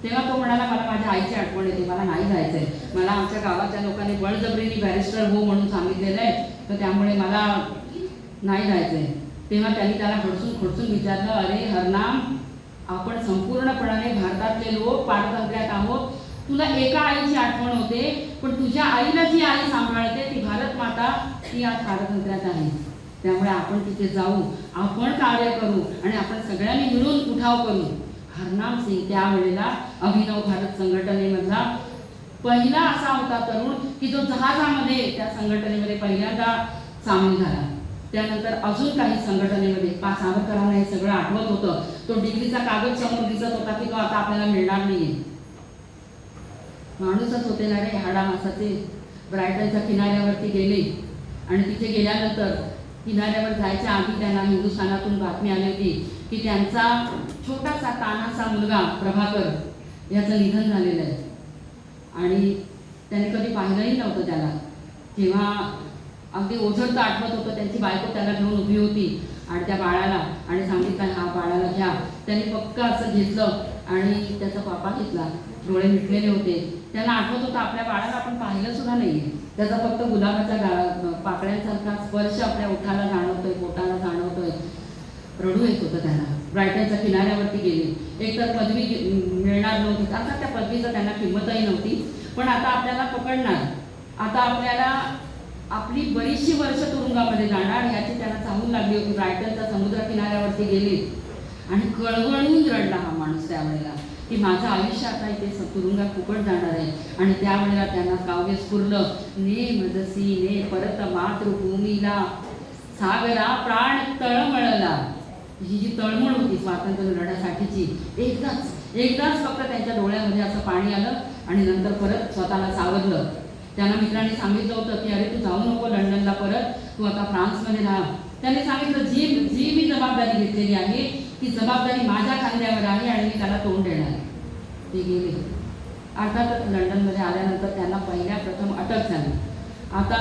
तेव्हा तो म्हणाला, मला माझ्या आईची आठवण येते, मला नाही जायचंय, मला आमच्या गावाच्या लोकांनी बळजबरीने बॅरिस्टर हो म्हणून सांगितलेलं आहे, तर त्यामुळे मला नाही जायचंय. तेव्हा त्यांनी त्याला खडसून विचारलं, अरे हरनाम, आपण संपूर्णपणाने भारतातले लोक पारतंत्र्यात आहोत. तुला एका आईची आठवण होते, पण तुझ्या आईला जी आई सांभाळते ती भारत माता, ती आज पारतंत्र्यात आहे. त्यामुळे आपण तिथे जाऊ, आपण कार्य करू आणि आपण सगळ्यांनी मिळून उठाव करू. हरनाम सिंग त्यावेळेला अभिनव भारत संघटनेमधला पहिला असा होता तरुण की जो जहाजामध्ये त्या संघटनेमध्ये पहिल्यांदा सामील झाला. त्यानंतर अजून काही संघटनेमध्ये सावरकरांना हे सगळं आठवत होतं. तो डिग्रीचा कागद समोर दिसत होता की तो आता आपल्याला मिळणार नाहीये. माणूसच होते ना रे, हाडा मासाचे. ब्रायटनच्या किनाऱ्यावरती गेले आणि तिथे गेल्यानंतर किनाऱ्यावर जायच्या आधी त्यांना हिंदुस्थानातून बातमी आली होती की त्यांचा छोटासा तानाचा मुलगा प्रभाकर याचं निधन झालेलं आहे. आणि त्याने कधी पाहिलंही नव्हतं त्याला. तेव्हा अगदी ओझरतं आठवत होतं. त्यांची बायको त्याला घेऊन उभी होती आणि त्या बाळाला आणि सांगितलं हा बाळाला घ्या. त्यांनी पक्क असं घेतलं आणि त्याचा पापा घेतला. डोळे मिटलेले होते. त्यांना आठवत होतं आपल्या बाळाला आपण पाहिलं सुद्धा नाहीये. त्याचा फक्त गुलाबाच्या पाकळ्यांसारखा स्पर्श आपल्या ओठाला जाणवतोय, पोटाला जाणवतोय. रडू येत होतं त्यांना. ब्रायटनच्या किनाऱ्यावरती गेले. एकतर पदवी मिळणार नव्हती. आता त्या पदवीचं त्यांना किंमतही नव्हती. पण आता आपल्याला पकडणार, आता आपल्याला आपली बरीचशी वर्ष तुरुंगामध्ये जाणार ह्याची त्यांना चाहूल लागली होती. ब्रायटनच्या समुद्र किनाऱ्यावरती गेले आणि कळवळून रडला हा माणूस त्यावेळेला की माझं आयुष्य आता इथे तुरुंगात फुकट जाणार आहे. आणि त्यावेळेला त्यांना काव्य स्फुरलं. ने मदसी ने परत मातृभूमीला सागरा प्राण तळमळला. ही जी तळमळ होती स्वातंत्र्य लढ्यासाठीची, एकदाच फक्त त्यांच्या डोळ्यामध्ये असं पाणी आलं आणि नंतर परत स्वतःला सावरलं. त्यांना मित्रांनी सांगितलं होतं की अरे तू जाऊ नको लंडनला परत, तू आता फ्रान्समध्ये राहा. त्यांनी सांगितलं जी मी जबाबदारी घेतलेली आहे ती जबाबदारी माझ्या खांद्यावर आहे आणि मी त्याला तोंड देणार. ते गेले. अर्थातच लंडनमध्ये आल्यानंतर त्यांना प्रथम अटक झाली. आता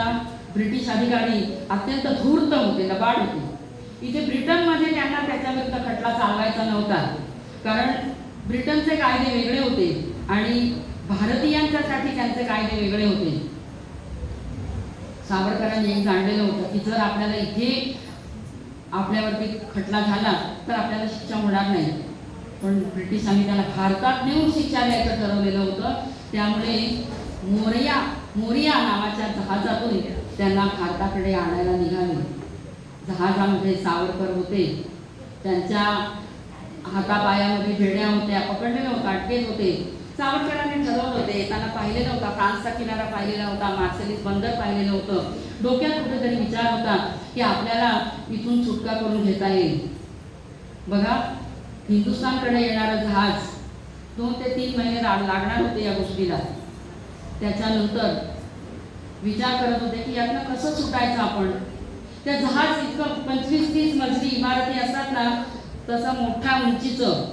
ब्रिटिश अधिकारी अत्यंत धूर्त होते, लबाड होते. इथे ब्रिटनमध्ये त्यांना त्याच्याविरुद्ध खटला चालवायचा नव्हता, कारण ब्रिटनचे कायदे वेगळे होते आणि भारतीयांच्यासाठी त्यांचे कायदे वेगळे होते. सावरकरांनी एक जाणलेलं होतं की जर आपल्याला इथे आपल्यावरती खटला झाला तर आपल्याला शिक्षा होणार नाही. पण ब्रिटिशांनी त्याला भारतात नेऊन शिक्षा द्यायचं ठरवलेलं होतं. त्यामुळे मोरिया नावाच्या जहाजातून त्यांना भारताकडे आणायला निघाले. जहाजामध्ये सावरकर होते. त्यांच्या हातापायामध्ये भेड्या होत्या, पकडलेल्या होत्या, अटकेत होते. सावरकरांनी ठरवलं होते, येताना पाहिलेलं होता, फ्रान्सचा किनारा पाहिलेला होता, मार्सेलिस बंदर पाहिलेलं होतं. डोक्यात कुठेतरी विचार होता की आपल्याला इथून सुटका करून घेता येईल. बघा, हिंदुस्थानकडे येणारं जहाज 2 ते 3 महिने लागणार होते या गोष्टीला. त्याच्यानंतर विचार करत होते की यातनं कसं सुटायचं आपण. त्या जहाज इतकं 25-30 मजली इमारती असतात ना, तसा मोठ्या उंचीचं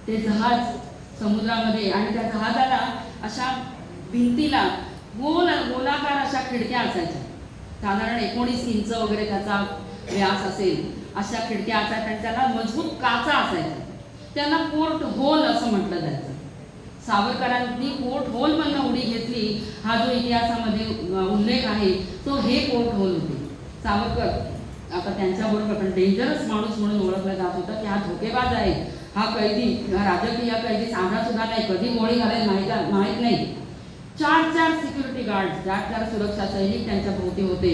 ते जहाज समुद्रामध्ये. आणि त्या जहाजाला अशा भिंतीला गोलाकार अशा खिडक्या असायच्या. साधारण 19 इंच वगैरे त्याचा व्यास असेल अशा खिडक्या असायच्या आणि त्याला मजबूत काचा असायचा. त्यांना पोर्ट होल असं म्हटलं जायचं. सावरकरांनी पोर्ट होल मधनं उडी घेतली. हा जो इतिहासामध्ये उल्लेख आहे तो हे पोर्ट होल होते. सावरकर आता त्यांच्याबरोबर पण डेंजरस माणूस म्हणून ओळखला जात होता की हा धोकेबाज आहे, हा कैदी, हा राजकीय कैदी साधा सुद्धा नाही, कधी गोळी घालेल माहीत नाही. 4 सिक्युरिटी गार्ड, 4 सुरक्षा सैनिक त्यांच्या भोवती होते.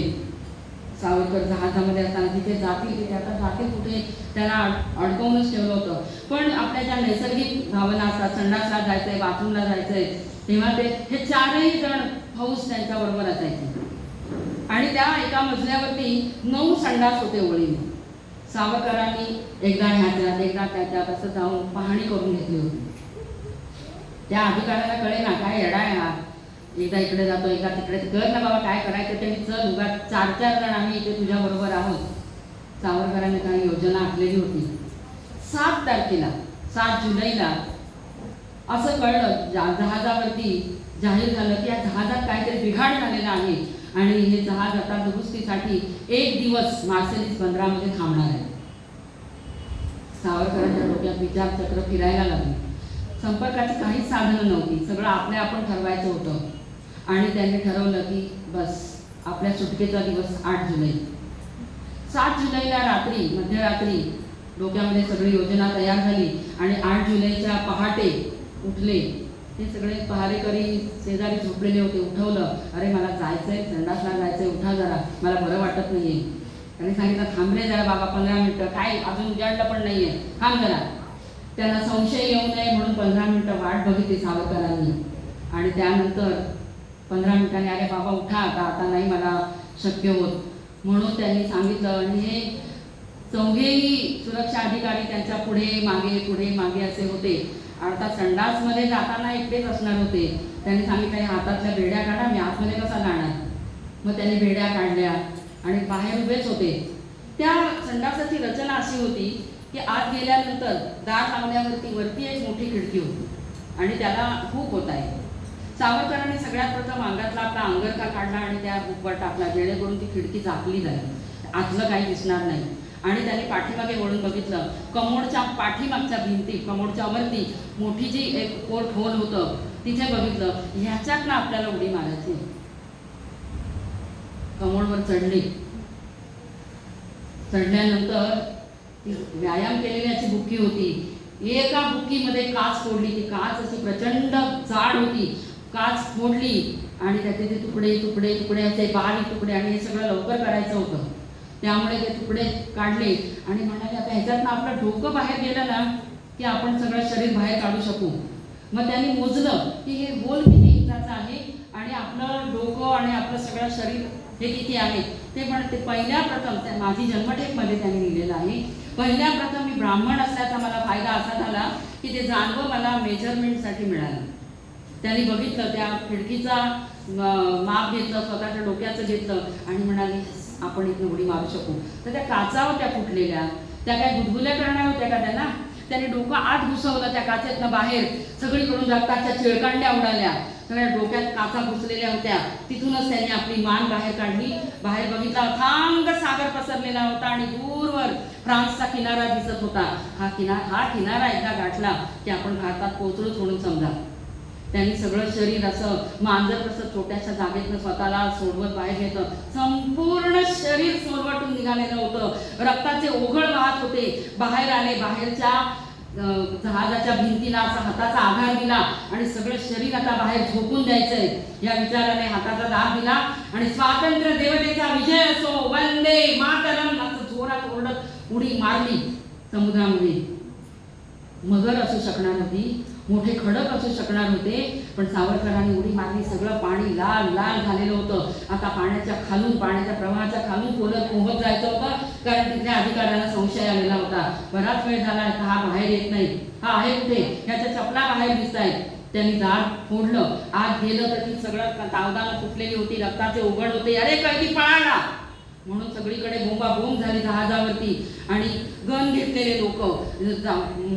सावरकर जहाजामध्ये असताना तिथे जातील तिथे आता जातील कुठे त्याला अडकवूनच ठेवलं होतं. पण आपल्या ज्या नैसर्गिक भावना असतात, संडासला जायचंय, बाथरूमला जायचंय, तेव्हा हे 4ही जण फौज त्यांच्याबरोबर असायचे. आणि त्या एका मजल्यावरती 9 संडास होते ओळीने. सावरकरांनी एकदा ह्याच्यात एकदा त्याच्यात असं जाऊन पाहणी करून घेतली होती. त्या अधिकाऱ्याला कळे ना काय येडा आहे हा, एकदा इकडे जातो एका तिकडे, कर ना बाबा काय करायचं ते, चल उगा 4 जण आम्ही इथे तुझ्या बरोबर आहोत. सावरकरांनी काही योजना आखलेली होती. 7 तारखेला 7 जुलैला असं कळलं, जहाजावरती जाहीर झालं की या जहाजात काहीतरी बिघाड झालेला आहे आणि हे जहाज आता दुरुस्तीसाठी 1 दिवस मार्सेलिस बंदरामध्ये थांबणार आहे. सावरकरांच्या डोक्यात विचारचक्र फिरायला लागले. संपर्काची काहीच साधनं नव्हती, सगळं आपण ठरवायचं होतं. आणि त्यांनी ठरवलं की बस आपल्या सुटकेचा दिवस 8 जुलै. 7 जुलैला रात्री मध्यरात्री डोक्यामध्ये सगळी योजना तयार झाली आणि 8 जुलैच्या पहाटे उठले. ते सगळे पहारेकरी शेजारी झोपलेले होते. उठवलं, अरे मला जायचंय, संडासला जायचंय, उठा जरा, मला बरं वाटत नाहीये. त्यांनी सांगितलं थांब रे जरा बाबा 15 मिनिटं, काय अजून उजाडलं पण नाहीये, थांब जरा. त्यांना संशय येऊ नये म्हणून 15 मिनिटं वाट बघितली सावरकरांनी. आणि त्यानंतर 15 मिनिटांनी अरे बाबा उठा आता नाही मला शक्य होत. म्हणून त्यांनी सांगितलं. आणि हे चौघेही सुरक्षा अधिकारी त्यांच्या पुढे मागे असे होते. अर्थात संडासमध्ये जाताना एकटेच असणार होते. त्यांनी सांगितलं हातातल्या बेड्या काढा, मी आतमध्ये कसा जाणार. मग त्यांनी बेड्या काढल्या आणि बाहेर उभेच होते. त्या संडासाची रचना अशी होती की आत गेल्यानंतर दार लावण्यावरती वरती एक मोठी खिडकी होती आणि त्याला हुक होत आहे. सावरकरांनी सगळ्यात प्रथम अंगातला आपला अंगरखा काढला आणि त्या हुकवर टाकला, जेणेकरून ती खिडकी झाकली जाईल, आतलं काही दिसणार नाही. आणि त्यांनी पाठीमागे वळून बघितलं. कमोडच्या पाठीमागच्या भिंती, कमोडच्या वरती मोठी जी एक पोर्ट होल होतं तिथे बघितलं. ह्याच्यातनं आपल्याला उडी मारायची. कमोडवर चढल्यानंतर व्यायाम केलेल्याची बुक्की होती. एका बुक्कीमध्ये काच फोडली. ती काच अशी प्रचंड जाड होती. काच फोडली आणि त्याचे ते तुकडे असे बारीक तुकडे, आणि हे सगळं लवकर करायचं होतं. त्यामुळे ते तुकडे काढले आणि म्हणाले आता ह्याच्यातनं आपलं डोकं बाहेर गेलं ना की आपण सगळं शरीर बाहेर काढू शकू. मग त्यांनी मोजलं की हे होल किती इंचाचं आहे आणि आपलं डोकं आणि आपलं सगळं शरीर हे किती आहे. ते म्हणते पहिल्या प्रथम त्या माझी जन्मठेपमध्ये त्यांनी लिहिलेलं आहे, पहिल्या प्रथम मी ब्राह्मण असल्याचा मला फायदा असा झाला की ते जानवं मला मेजरमेंटसाठी मिळालं. त्यांनी बघितलं, त्या खिडकीचा माप घेतलं, स्वतःच्या डोक्याचं घेतलं आणि म्हणाले आपण इथे उडी मारू शकू. तर त्या काचा होत्या फुटलेल्या, त्या काय गुदगुल्या करणार होत्या का त्यांना. त्याने डोकं आत घुसवलं त्या काचेतनं बाहेर. सगळीकडून रक्ताच्या चिळकांड्या उडाल्या, सगळ्या डोक्यात काचा घुसलेल्या होत्या. तिथूनच त्यांनी आपली मान बाहेर काढली. बाहेर बघितला, अथांग सागर पसरलेला होता आणि दूरवर फ्रान्सचा किनारा दिसत होता. हा किनारा एकदा गाठला की आपण भारतात पोहोचलोच म्हणून समजा. त्यांनी सगळं शरीर असं मांजर कसं छोट्याशा जागेतनं स्वतःला सोडवत बाहेर घेतं, संपूर्ण शरीर सोलवटून निघालेलं होतं. रक्ताचे ओघळ वाहत होते. बाहेर आले, बाहेरच्या जहाजाच्या भिंतीला असा हाताचा आधार दिला आणि सगळं शरीर आता बाहेर झोपून द्यायचंय या विचाराने हाताचा दाब दिला आणि स्वातंत्र्य देवतेचा विजय असो, वंदे मातरम असं जोरात ओरडत उडी मारली समुद्रामध्ये. मगर असू शकणार होती, मोठे खडक असू शकणार होते, पण सावरकरांनी उडी मारली. सगळं पाणी लाल लाल झालेलं होतं. आता पाण्याच्या प्रवाहाच्या खालून पोहत जायचं होतं, कारण तिथल्या अधिकाऱ्यांना संशय आलेला होता. बराच वेळ झाला हा बाहेर येत नाही, हा आहे कुठे, ह्याच्या चपला बाहेर दिसत आहेत. त्यांनी दार फोडलं, आत गेलं तर ती सगळं तावदानं फुटलेली होती, रक्ताचे ओघळ होते. अरे कैदी पळाला म्हणून सगळीकडे बोंबाबोंब झाली जहाजावरती. आणि गन घेतलेले लोक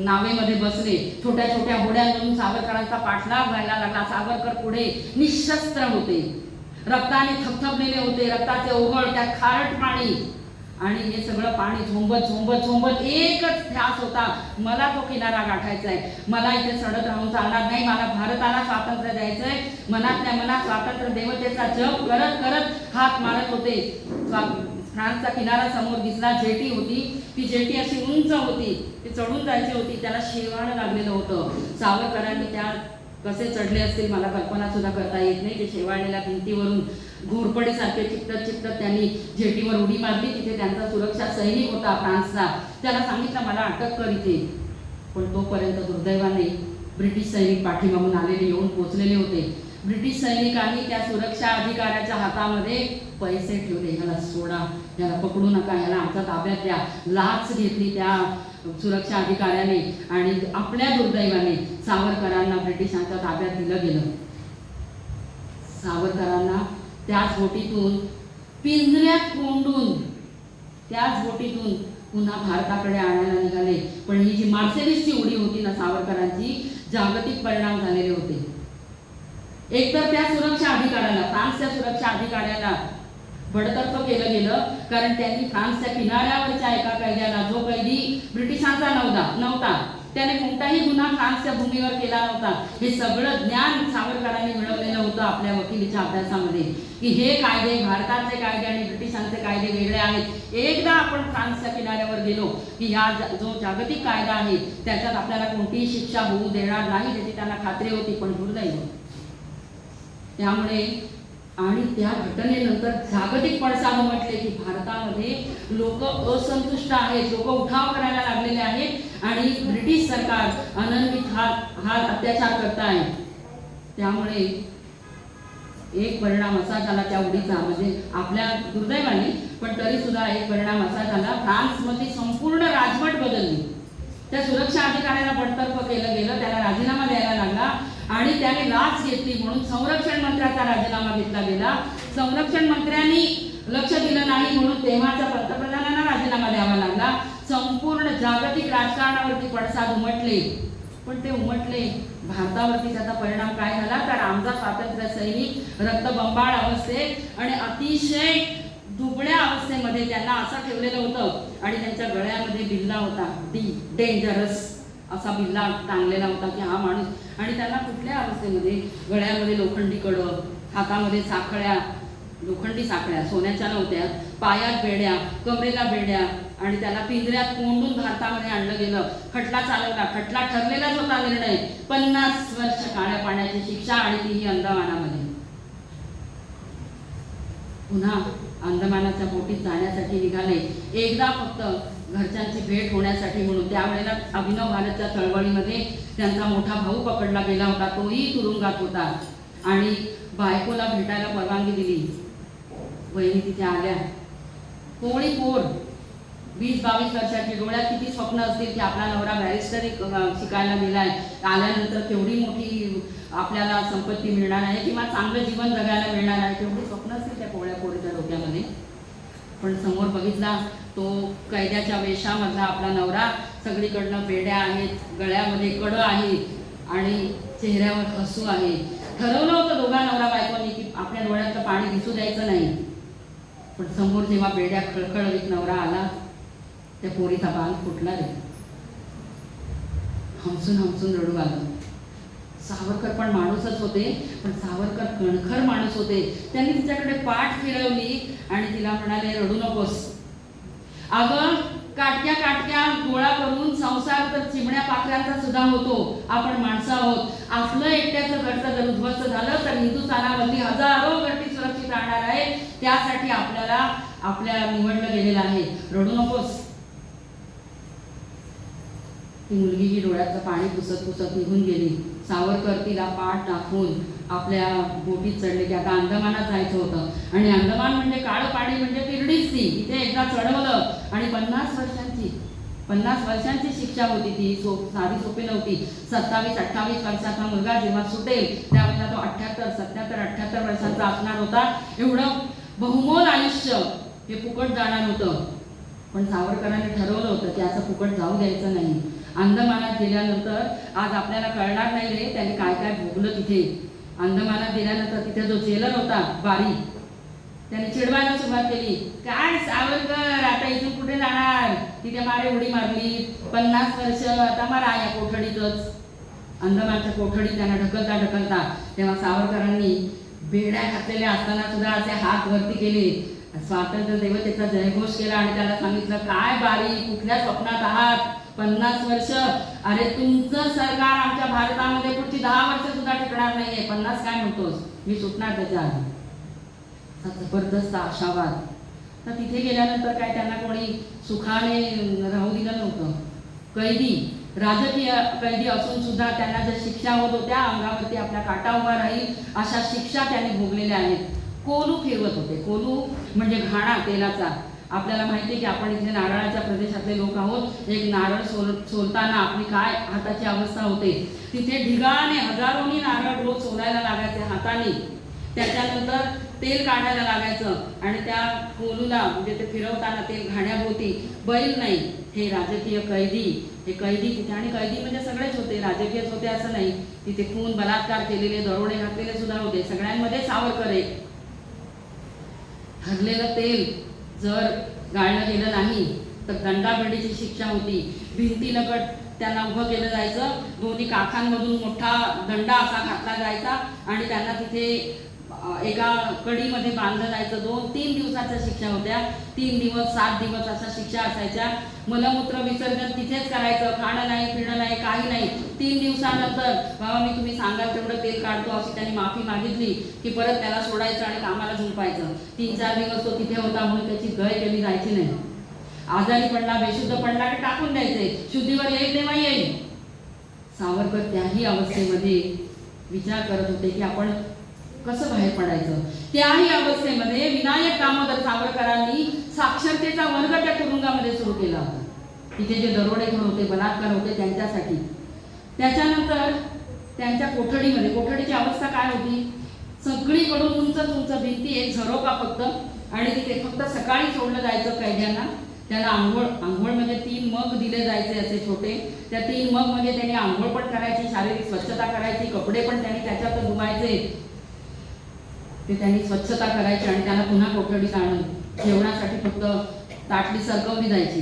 नावेमध्ये बसले. छोट्या छोट्या होड्यांमधून सावरकरांचा पाठलाग व्हायला लागला. सावरकर पुढे निशस्त्र होते, रक्ताने थपथपलेले होते, रक्ताचे ओघळ, त्यात खारट पाणी. आणि हे सगळं पाणी झोंबत एकच ध्यास होता, मला तो किनारा गाठायचा आहे, मला इथे सडत राहून चालणार नाही, मला भारताला स्वातंत्र्य द्यायचंय. मनातल्या मनात स्वातंत्र्य देवतेचा जप करत करत हात मारत होते. फ्रान्सचा किनारा समोर दिसला. जेटी होती, ती जेटी अशी उंच होती, ती चढून जायची होती, त्याला शेवाळ लागलेलं होतं. सावरकरांनी त्या कसे चढले असतील मला कल्पना सुद्धा करता येत नाही. ते शेवाळलेल्या भिंतीवरून घोरपडीसारखे चिकटत त्यांनी जेटीवर उडी मारली. तिथे त्यांचा सुरक्षा सैनिक होता फ्रान्सचा. त्याला सांगितलं मला अटक कर इथे, पण तोपर्यंत दुर्दैवाने ब्रिटिश सैनिक पाठीमागून आलेले येऊन पोहोचलेले होते. ब्रिटिश सैनिकांनी त्या सुरक्षा अधिकाऱ्याच्या हातामध्ये पैसे ठेवले, ह्याला सोडा, ह्याला पकडू नका, ह्याला आमच्या ताब्यात द्या. लाच घेतली त्या सुरक्षा अधिकाऱ्याने आणि आपल्या दुर्दैवाने सावरकरांना ब्रिटिशांच्या ताब्यात दिलं गेलं. सावरकरांना त्याच बोटीतून पिंजऱ्यात कोंडून त्याच बोटीतून पुन्हा भारताकडे आणायला निघाले. पण ही जी मार्सेलिसची उडी होती ना सावरकरांची, जागतिक परिणाम झालेले होते. एकतर त्या सुरक्षा अधिकाऱ्याला, फ्रान्सच्या सुरक्षा अधिकाऱ्याला बडतर्फ केलं गेलं, कारण त्यांनी फ्रान्सच्या किनाऱ्यावरच्या एका कैद्याला, जो कैदी ब्रिटिशांचा नव्हता, त्याने कोणताही गुन्हा फ्रान्सच्या भूमीवर केला नव्हता, हे सगळं ज्ञान सावरकरांनी मिळवलेलं होतं आपल्या वकिलीच्या अभ्यासामध्ये, की हे कायदे, भारताचे कायदे आणि ब्रिटिशांचे कायदे वेगळे आहेत. एकदा आपण फ्रान्सच्या किनाऱ्यावर गेलो की हा जो जागतिक कायदा आहे त्याच्यात आपल्याला कोणतीही शिक्षा होऊ देणार नाही, त्याची त्यांना खात्री होती. पण दुर्दैव त्यामुळे आणि त्या घटनेनंतर जागतिक पडसाद उमटले की भारतामध्ये लोक असंतुष्ट आहेत, लोक उठाव करायला लागलेले आहेत आणि ब्रिटिश सरकार अनन्वित हा अत्याचार करत आहे. त्यामुळे एक परिणाम असा झाला त्या उडीचा, म्हणजे आपल्या दुर्दैवाने, पण तरी सुद्धा एक परिणाम असा झाला, फ्रान्समध्ये संपूर्ण राजवट बदलली. त्या सुरक्षा अधिकाऱ्याला बडतर्फ केलं गेलं, त्याला राजीनामा द्यायला लागला आणि त्याने लाच घेतली म्हणून संरक्षण मंत्र्याचा राजीनामा घेतला गेला. संरक्षण मंत्र्यांनी लक्ष दिलं नाही म्हणून तेव्हाच्या पंतप्रधानांना राजीनामा द्यावा लागला. संपूर्ण जागतिक राजकारणावरती पडसाद उमटले, पण ते उमटले, भारतावरती त्याचा परिणाम काय झाला तर आमचा स्वातंत्र्य सैनिक रक्तबंबाळ अवस्थेत आणि अतिशय दुबळ्या अवस्थेमध्ये त्यांना असं ठेवलेलं होतं आणि त्यांच्या गळ्यामध्ये बिल्ला होता, डेंजरस असा बिल्ला टांगलेला होता की हा माणूस, आणि त्यांना कुठल्या अवस्थेमध्ये गळ्यामध्ये लोखंडी कडं, हातामध्ये साखळ्या, लोखंडी साखळ्या सोन्याच्या नव्हत्या, पायात बेड्या, कमरेला बेड्या, आणि त्याला पिंजऱ्यात कोंडून भारतामध्ये आणलं गेलं. खटला चालवला, खटला ठरलेलाच होता निर्णय, 50 वर्ष काळ्या पाण्याची शिक्षा आणि तीही अंदमानामध्ये. पुन्हा अंदमानाच्या बोटीत जाण्यासाठी निघाले, एकदा फक्त घरच्यांची भेट होण्यासाठी म्हणून. त्यावेळेला अभिनव भारतच्या चळवळीमध्ये त्यांचा मोठा भाऊ पकडला गेला होता, तोही तुरुंगात होता आणि बायकोला भेटायला परवानगी दिली. वहिनी तिथे आल्या, कोवळी पोर 20-22 वर्षाची, डोळ्यात किती स्वप्न असतील की आपला नवरा बॅरिस्टरी शिकायला गेलाय, आल्यानंतर केवढी मोठी आपल्याला संपत्ती मिळणार आहे किंवा चांगलं जीवन जगायला मिळणार आहे, केवढी स्वप्न असतील त्या कोवळ्या पोरीच्या डोक्यामध्ये. पण समोर बघितला तो कैद्याच्या वेशामधला आपला नवरा, सगळीकडनं बेड्या आहेत, गळ्यामध्ये कडं आहे आणि चेहऱ्यावर हसू आहे. ठरवलं होतं दोघा नवरा बायकोनी की आपल्या डोळ्यातलं पाणी दिसू द्यायचं नाही, पण समोर जेव्हा बेड्या खळखळवीत नवरा आला, त्या पोरीचा बांध फुटला रे. हमसून हमसून रडू आलं. सावरकर पण माणूसच होते, पण सावरकर कणखर माणूस होते. त्यांनी तिच्याकडे पाठ फिरवली आणि तिला म्हणाले, रडू नकोस अगं, काटक्या काटक्या गोळा करून संसार तर चिमण्या पाखरांचा सुद्धा होतो, आपण माणसं आहोत. आपलं एकट्याचं घरचं जर उद्ध्वस्त झालं तर हिंदुस्थानामधली हजारो घरटी सुरक्षित राहणार आहे, त्यासाठी आपल्याला निवडलं गेलेलं आहे, रडू नकोस. ती मुलगी ही डोळ्याचं पाणी पुसत पुसत निघून गेली. सावरकर तिला पाठ टाकून आपल्या बोटीत चढले की आता अंदमानात जायचं होतं आणि अंदमान म्हणजे काळं पाणी म्हणजे तिरडीच ती. इथे एकदा चढवलं आणि 50 वर्षांची शिक्षा होती ती, साधी सोपी नव्हती. 27-28 वर्षाचा मुलगा जेव्हा सुटेल त्यावेळेला तो 78 वर्षांचा असणार होता. एवढं बहुमोल आयुष्य हे फुकट जाणार होतं, पण सावरकरांनी ठरवलं होतं की असं फुकट जाऊ द्यायचं नाही. अंदमानात गेल्यानंतर आज आपल्याला कळणार नाही रे त्यांनी काय काय भोगलं तिथे. अंदमानात गेल्यानंतर तिथे जो जेलर होता बारी, त्याने चिडवायला सुरुवात केली, काय सावरकर आता इथून कुठे जाणार, तिथे मारे उडी मारली, 50 वर्ष आता मारा या कोठडीतच. अंदमानच्या कोठडीत त्यांना ढकलता तेव्हा सावरकरांनी बेड्या घातलेल्या असताना सुद्धा असे हात वरती केले, स्वातंत्र्य देवतेचा जयघोष केला आणि त्याला सांगितलं, काय बारी, कुठल्या स्वप्नात आहात, 50 वर्ष, अरे तुमचं सरकार आमच्या भारतामध्ये पुढची 10 वर्ष सुद्धा टिकणार नाहीये, 50 काय म्हणतोस, मी सुटणार त्याच्या आधी. जबरदस्त आशावाद. तर तिथे गेल्यानंतर काय त्यांना कोणी सुखाने राहू दिलं नव्हतं. कैदी, राजकीय कैदी असून सुद्धा त्यांना ज्या शिक्षा होत होत्या, अंगावरती आपल्या काटा उभा राहील अशा शिक्षा त्यांनी भोगलेल्या आहेत. कोलू फिरवत होते, कोलू म्हणजे घाणा तेलाचा. आपल्याला माहिती आहे की आपण इथे नारळाच्या प्रदेशातले लोक आहोत. एक नारळ सोलताना आपली काय हाताची अवस्था होते, तिथे ढिगाने हजारोनी नारळ रोज सोलायला लागायचे हाताने. त्याच्यानंतर तेल काढायला लागायचं आणि त्या कोलूला म्हणजे ते फिरवताना तेल घाण्याभोवती बैल नाही, हे राजकीय कैदी, हे कैदी तिथे. आणि कैदी म्हणजे सगळेच होते, राजकीयच होते असं नाही, तिथे खून बलात्कार केलेले, दरोडे घातलेले सुद्धा होते. सगळ्यांमध्ये सावरकर आहे. ठरलेलं तेल जर गाळलं गेलं नाही तर दंडाबंडीची शिक्षा होती. भिंतीलकट त्यांना उभं केलं जायचं, दोन्ही काखांमधून मोठा दंडा असा घातला जायचा आणि त्यांना तिथे एका कडीमध्ये बांधलं जायचं. 2-3 दिवसाच्या शिक्षा होत्या. 3 दिवस 7 दिवस अशा शिक्षा असायच्या. मलमूत्र विसर्जन तिथेच करायचं, खाणं नाही, पिणं नाही, काही नाही. 3 दिवसानंतर बाबा मी तुम्ही सांगाल तेवढं तेल काढतो अशी त्यांनी माफी मागितली की परत त्याला सोडायचं आणि कामाला झुंपायचं. 3-4 दिवस तो तिथे होता म्हणून त्याची गय केली जायची नाही. आजारी पडला, बेशुद्ध पडला की टाकून द्यायचे, शुद्धीवर येईल तेव्हा येईल. सावरकर त्याही अवस्थेमध्ये विचार करत होते की आपण कसं बाहेर पडायचं? त्याही अवस्थेमध्ये विनायक दामोदर सावरकरांनी साक्षरतेचा वर्ग त्या तुरुंगामध्ये सुरू केला होता. तिथे जे दरोडेखोर होते, बलात्कार होते त्यांच्यासाठी. त्याच्यानंतर त्यांच्या कोठडीची अवस्था काय होती? सगळीकडून उंच उंच भिंती, एक झरोका फक्त, आणि तिथे फक्त सकाळी सोडलं जायचं कैद्यांना. त्यांना आंघोळ म्हणजे 3 मग दिले जायचे असे छोटे. त्या 3 मग मध्ये त्यांनी आंघोळ पण करायची, शारीरिक स्वच्छता करायची, कपडे पण त्यांनी त्याच्यात धुवायचे. ते त्यांनी स्वच्छता करायची आणि त्यांना पुन्हा कोठडीत आणून जेवणासाठी फक्त ताटली सरकवली जायची.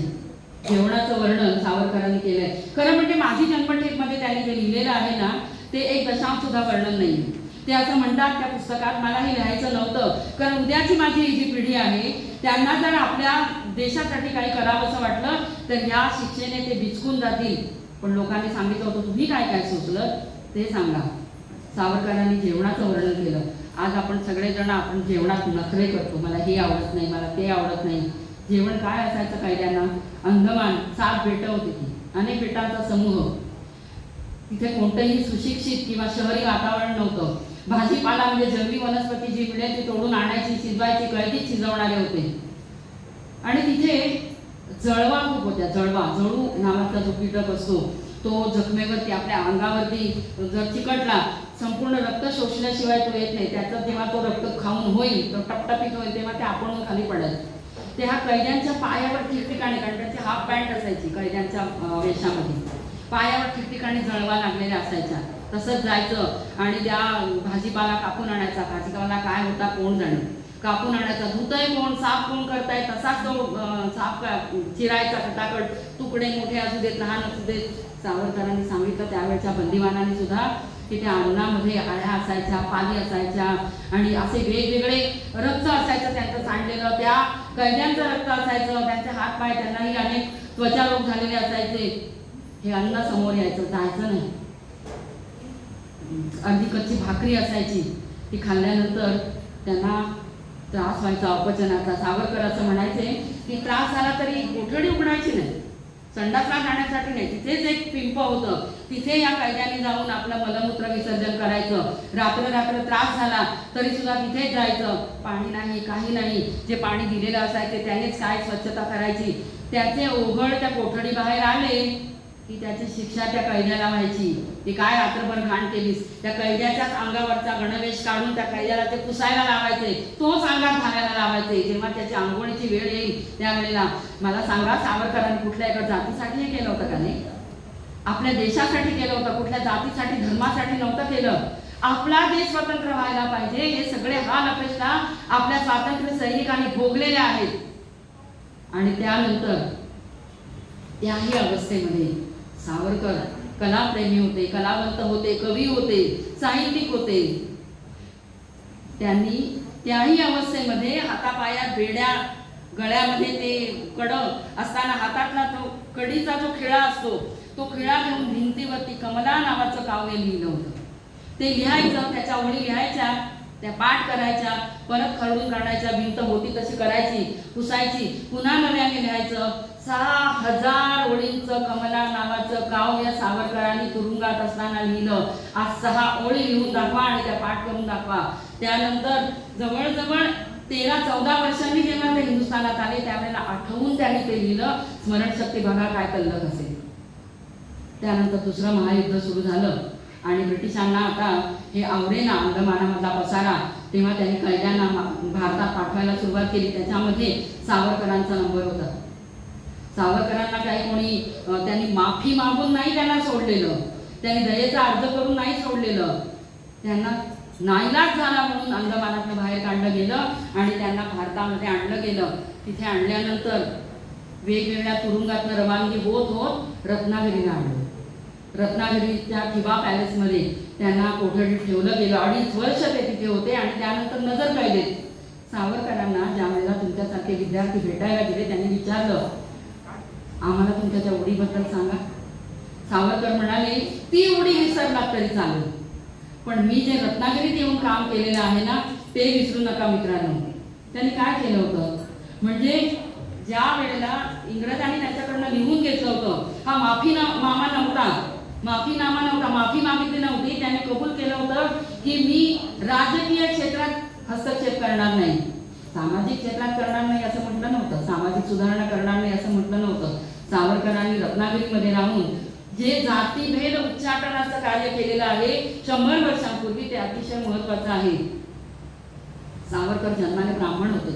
जेवणाचं वर्णन सावरकरांनी केलंय. खरं म्हणजे माझी जन्मठेपमध्ये त्यांनी जे लिहिलेलं आहे ना, ते 1 दशांश सुद्धा वर्णन नाही. ते असं म्हणतात त्या पुस्तकात, मला हे लिहायचं नव्हतं, कारण उद्याची माझी ही जी पिढी आहे त्यांना जर आपल्या देशासाठी काही करावंसं वाटलं तर या शिक्षेने ते बिचकून जातील. पण लोकांनी सांगितलं होतं, तुम्ही काय काय सुचलं ते सांगा. सावरकरांनी जेवणाचं वर्णन केलं. आज आपण सगळेजण आपण जेवणात नखरे करतो, मला हे आवडत नाही, मला ते आवडत नाही. जेवण काय असायचं कैद्यांना? अंदमान 7 बेटं होती ती, अनेक बेटांचा समूह. तिथे कोणतंही सुशिक्षित किंवा शहरी वातावरण नव्हतं. भाजीपाला म्हणजे जंगली वनस्पती जी मिळेल ती तोडून आणायची, शिजवायची, कैदीत शिजवणारे होते. आणि तिथे जळवा खूप होत्या. जळू नावाचा जो कीटक असतो तो जखमेवरती, आपल्या अंगावरती जर चिकटला, संपूर्ण रक्त शोषल्याशिवाय तो येत नाही. त्याचं जेव्हा तो रक्त खाऊन होईल, तो टपटपीत होईल, तेव्हा ते आपण खाली पडत. ते ह्या कैद्यांच्या पायावर ठिकठिकाणी, कारण त्यांची हाफ पॅन्ट असायची कैद्यांच्या वेशामध्ये, पायावर ठिकठिकाणी जळवा लागलेल्या असायच्या. तसंच जायचं आणि त्या भाजीपाला कापून आणायचा. भाजीपाला काय होता कोण जाणे, कापून आणायचा. धुतय कोण, साफ कोण करताय, तसाच तो साफ चिरायचा खटाखट. तुकडे मोठे असू देत, लहान असू देत. सावरकरांनी सांगितलं त्यावेळच्या बंदिवानांनी सुद्धा की त्या अन्नामध्ये आळ्या असायच्या, पाली असायच्या आणि असे वेगवेगळे रक्त असायचं त्यांचं सांडलेलं. त्या कैद्यांचं रक्त असायचं, त्यांचे हात पाय, त्यांनाही अनेक त्वचारोग झालेले असायचे. हे अन्न समोर यायचं, जायचं नाही. अर्धी कच्ची भाकरी असायची, ती खाल्ल्यानंतर त्यांना त्रास व्हायचा अपचनाचा. सावरकर असं म्हणायचे की त्रास झाला तरी कोठडी उघडायची नाही, संडासला जाण्यासाठी नाही. तिथेच एक पिंप होतं, तिथे या कैद्यांनी जाऊन आपलं मलमूत्र विसर्जन करायचं. रात्र त्रास झाला तरी सुद्धा तिथेच जायचं. पाणी नाही, काही नाही. जे पाणी दिलेलं असायचे त्यानेच काय स्वच्छता करायची. त्याचे ओघळ त्या कोठडी बाहेर आले की त्याची शिक्षा त्या कैद्याला व्हायची. की काय रात्रभर घाण केलीस. त्या कैद्याच्याच अंगावरचा गणवेश काढून त्या कैद्याला ते पुसायला लावायचे, तोच अंगात घालायला लावायचे. जेव्हा त्याची आंघोळीची वेळ येईल त्यावेळेला मला सांगा, सावरकरांनी कुठल्या एका जातीसाठी हे केलं होतं का नाही? आपल्या देशासाठी केलं होतं, कुठल्या जातीसाठी धर्मासाठी नव्हतं केलं. आपला देश स्वतंत्र व्हायला पाहिजे हे सगळे हाल अपेक्षा आपल्या स्वातंत्र्य सैनिकांनी भोगलेले आहेत. आणि त्यानंतर त्याही अवस्थेमध्ये सावरकर कलाप्रेमी होते, कलावंत होते, कवी होते, साहित्यिक होते. त्यांनी त्याही अवस्थेमध्ये हातापायात बेड्या, गळ्यामध्ये ते कड असताना हातातला तो कडीचा जो खिळा असतो तो खिळा घेऊन भिंतीवरती कमला नावाचं काव्य लिहिलं होतं. ते लिहायचं, त्याच्या ओळी लिहायच्या, त्या पाठ करायच्या, परत खरडून काढायच्या, भिंत होती तशी करायची, पुसायची, पुन्हा नव्याने लिहायचं. 6000 ओळींचं कमला नावाचं काव्य सावरकरांनी तुरुंगात असताना लिहिलं. आज 6 ओळी लिहून दाखवा आणि त्या पाठ करून दाखवा. त्यानंतर जवळजवळ 13-14 वर्षांनी जेव्हा ते हिंदुस्थानात आले त्यावेळेला आठवून त्यांनी ते लिहिलं. स्मरणशक्ती बघा काय तल्लख असेल. त्यानंतर दुसरं महायुद्ध सुरू झालं आणि ब्रिटिशांना आता हे आवरेना अंदमानामधला पसारा. तेव्हा त्यांनी कैद्यांना भारतात पाठवायला सुरुवात केली. त्याच्यामध्ये सावरकरांचा नंबर होता. सावरकरांना काही कोणी त्यांनी माफी मागून नाही त्यांना सोडलेलं, त्यांनी दयेचा अर्ज करून नाही सोडलेलं. त्यांना नाईलाज झाला म्हणून अंदमानातनं बाहेर काढलं गेलं आणि त्यांना भारतामध्ये आणलं गेलं. तिथे आणल्यानंतर वेगवेगळ्या तुरुंगातनं रवानगी होत होत रत्नागिरीला आणलं. रत्नागिरीच्या थिबा पॅलेसमध्ये त्यांना कोठडीत ठेवलं गेलं. 2.5 वर्ष ते तिथे होते आणि त्यानंतर नजर कैदेत. सावरकरांना ज्या वेळेला तुमच्यासारखे विद्यार्थी भेटायला गेले त्यांनी विचारलं, आम्हाला तुमच्या त्या उडीबद्दल सांगा. सावरकर म्हणाले, ती उडी विसरलात तरी चालेल, पण मी जे रत्नागिरीत येऊन काम केलेलं आहे ना ते विसरू नका मित्रांनो. त्यांनी काय केलं होतं म्हणजे ज्या वेळेला इंग्रजांनी त्याच्याकडनं लिहून घेतलं होतं, हा माफीनामा नव्हता. माफीनामा नव्हता, माफी मागितली नव्हती, त्यांनी कबूल केलं होतं की मी राजकीय क्षेत्रात हस्तक्षेप करणार नाही, सामाजिक क्षेत्रात करणार नाही असं म्हटलं नव्हतं, सामाजिक सुधारणा करणार नाही असं म्हटलं नव्हतं. सावरकरांनी रत्नागिरीमध्ये राहून जे जातीभेद उच्चाटनाचं कार्य केलेलं आहे 100 वर्षांपूर्वी, ते अतिशय महत्वाचं आहे. सावरकर जन्माने ब्राह्मण होते.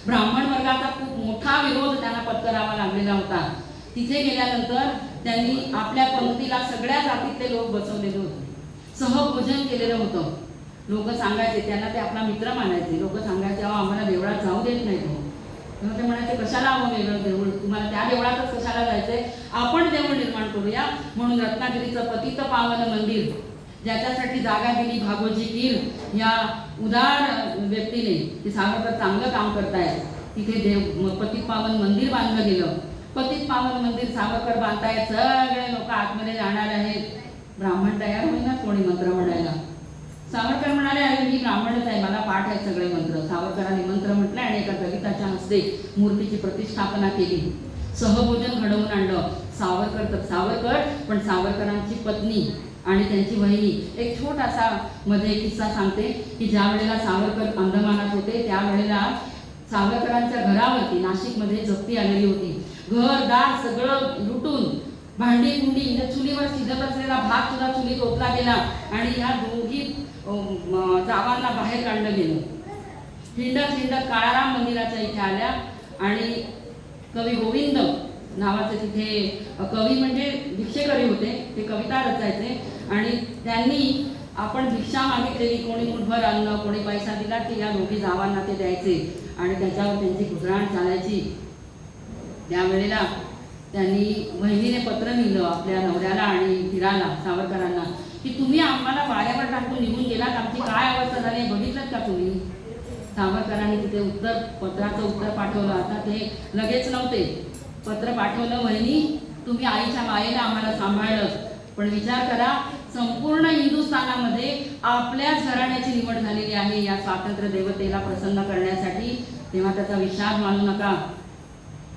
ब्राह्मण वर्गाचा खूप मोठा विरोध त्यांना पत्करावा लागलेला होता. तिथे गेल्यानंतर त्यांनी आपल्या पंक्तीला सगळ्या जातीतले लोक बसवलेले होते, सहभोजन केलेलं होतं. लोक सांगायचे, त्यांना ते आपला मित्र मानायचे. लोक सांगायचे, अहो आम्हाला देवळात जाऊ देत नाही तो. तेव्हा ते म्हणायचे, कशाला हवं वेगळं देऊळ, तुम्हाला त्या देवळातच कशाला जायचंय, आपण देऊळ निर्माण करूया. म्हणून रत्नागिरीचं पतित पावन मंदिर, ज्याच्यासाठी जागा दिली भागोजी कीर या उदार व्यक्तीने, ते सावरकर चांगलं काम करतायत, तिथे पतित पावन मंदिर बांधलं गेलं. पतित पावन मंदिर सावरकर बांधतायत, सगळे लोक आतमध्ये जाणार आहेत. ब्राह्मण तयार होईना कोणी मंत्र म्हणायला. सावरकर म्हणाले, अरे मी ब्राह्मणच आहे, मला पाठ आहेत सगळे मंत्र. सावरकरांनी मंत्र म्हटलं आणि एका दलिताच्या हस्ते मूर्तीची प्रतिष्ठापना केली. सहभोजन घडवून आणलं. सावरकर पण सावरकरांची पत्नी आणि त्यांची वहिनी. एक छोटासा मध्ये किस्सा सांगते की ज्या वेळेला सावरकर अंदमानात होते त्यावेळेला सावरकरांच्या घरावरती नाशिकमध्ये जप्ती आलेली होती. घरदार सगळं लुटून, भांडी कुंडी म्हणजे चुलीवर शिजत असलेला भात सुद्धा चुलीत ओतला गेला आणि ह्या दोघी जावांना बाहेर काढलं गेलं. हिंडत काळाराम मंदिराच्या इथे आल्या आणि कवी गोविंद नावाचे तिथे कवी म्हणजे भिक्षेकरी होते, ते कविता रचायचे आणि त्यांनी आपण भिक्षा मागितलेली, कोणी मुठभर अन्न कोणी पैसा दिला की या दोघी जावांना ते द्यायचे आणि त्याच्यावर त्यांची गुजराण चालायची. त्यावेळेला त्यांनी वहिनीने पत्र लिहिलं आपल्या नवऱ्याला आणि फिराला सावरकरांना की तुम्ही आम्हाला वाऱ्यावर टाकून निघून गेलात, आमची काय अवस्था झाली बघितलं का तुम्ही. सावरकरांनी तिथे पत्राचं उत्तर पाठवलं. आता ते लगेच नव्हते, पत्र पाठवलं, वहिनी तुम्ही आईच्या मायेला आम्हाला सांभाळलं, पण विचार करा संपूर्ण हिंदुस्थानामध्ये आपल्याच घराण्याची निवड झालेली आहे या स्वातंत्र्य देवतेला प्रसन्न करण्यासाठी, तेव्हा त्याचा विषाद मानू नका,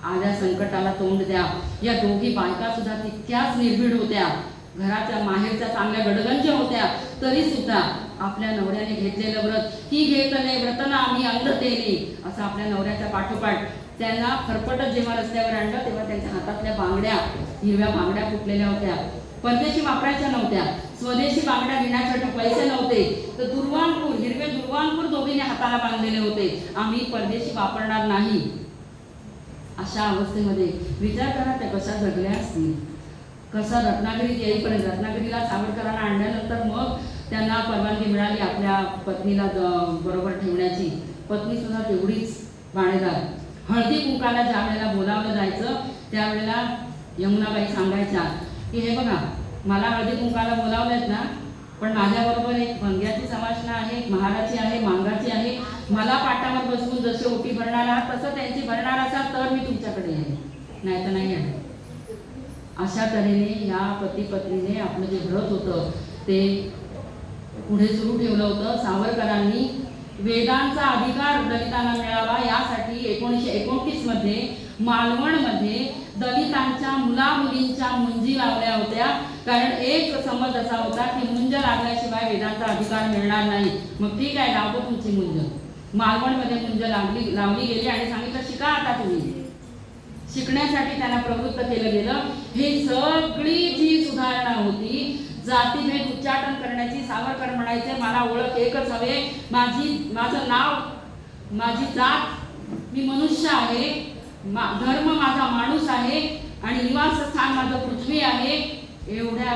आल्या संकटाला तोंड द्या. या दोघी बायका सुद्धा तितक्याच निर्भीड होत्या, घराच्या माहेरच्या चांगल्या गडगंज होत्या, तरी सुद्धा आपल्या नवऱ्याने घेतलेलं व्रत, ही घेतले व्रतना आम्ही अंधतेने, असं आपल्या नवऱ्याच्या पाठोपाठ त्यांना फरफटत जेव्हा रस्त्यावर आणलं तेव्हा त्यांच्या हातातल्या बांगड्या, हिरव्या बांगड्या फुटलेल्या होत्या. परदेशी वापरायच्या नव्हत्या, स्वदेशी बांगड्या घेण्यासाठी पैसे नव्हते, तर हिरवे दुर्वांकूर दोघीने हाताला बांधलेले होते, आम्ही परदेशी वापरणार नाही. अशा अवस्थेमध्ये विचार करा त्या कशा जगल्या असतील, कसा रत्नागिरीत येईपर्यंत. रत्नागिरीला सावरकरांना आणल्यानंतर मग त्यांना परवानगी मिळाली आपल्या पत्नीला बरोबर ठेवण्याची. पत्नी सुद्धा तेवढीच बाणेदार. हळदी कुंकाला ज्या वेळेला बोलावलं जायचं त्यावेळेला यमुनाबाई सांगायच्या की हे बघा मला हळदी कुंकाला बोलावलेत ना, पण माझ्याबरोबर एक भंग्याची समाशना आहे, एक महाराची आहे, मांगाची आहे, मला पाटावर बसवून जसे ओटी भरणार आहात तसं त्यांची भरणार असाल तर मी तुमच्याकडे येईन, नाही तर नाही आहे. अशा तऱ्हेने या पती पत्नीने आपलं जे व्रत होतं ते पुढे सुरू ठेवलं होतं. सावरकरांनी वेदांचा अधिकार दलितांना मिळावा यासाठी 1929 मध्ये मालवणमध्ये दलितांच्या मुलामुलींच्या मुंजी लावल्या होत्या, कारण एक समज असा होता की मुंज लागल्याशिवाय वेदांचा अधिकार मिळणार नाही. मग ठीक आहे, लावतो तुमची मुंज. मालवणमध्ये मुंज लावली गेली आणि सांगितलं शिका आता तुम्ही. शिकण्यासाठी त्यांना प्रवृत्त केलं गेलं. हे सगळी जी सुधारणा होती, जातीभेद उच्चाटन करण्याची. सावरकर म्हणायचे मला ओळख एकच हवे, माझं नाव, माझी जात, मी मनुष्य आहे, धर्म माझा माणूस आहे आणि निवासस्थान माझं पृथ्वी आहे. एवढ्या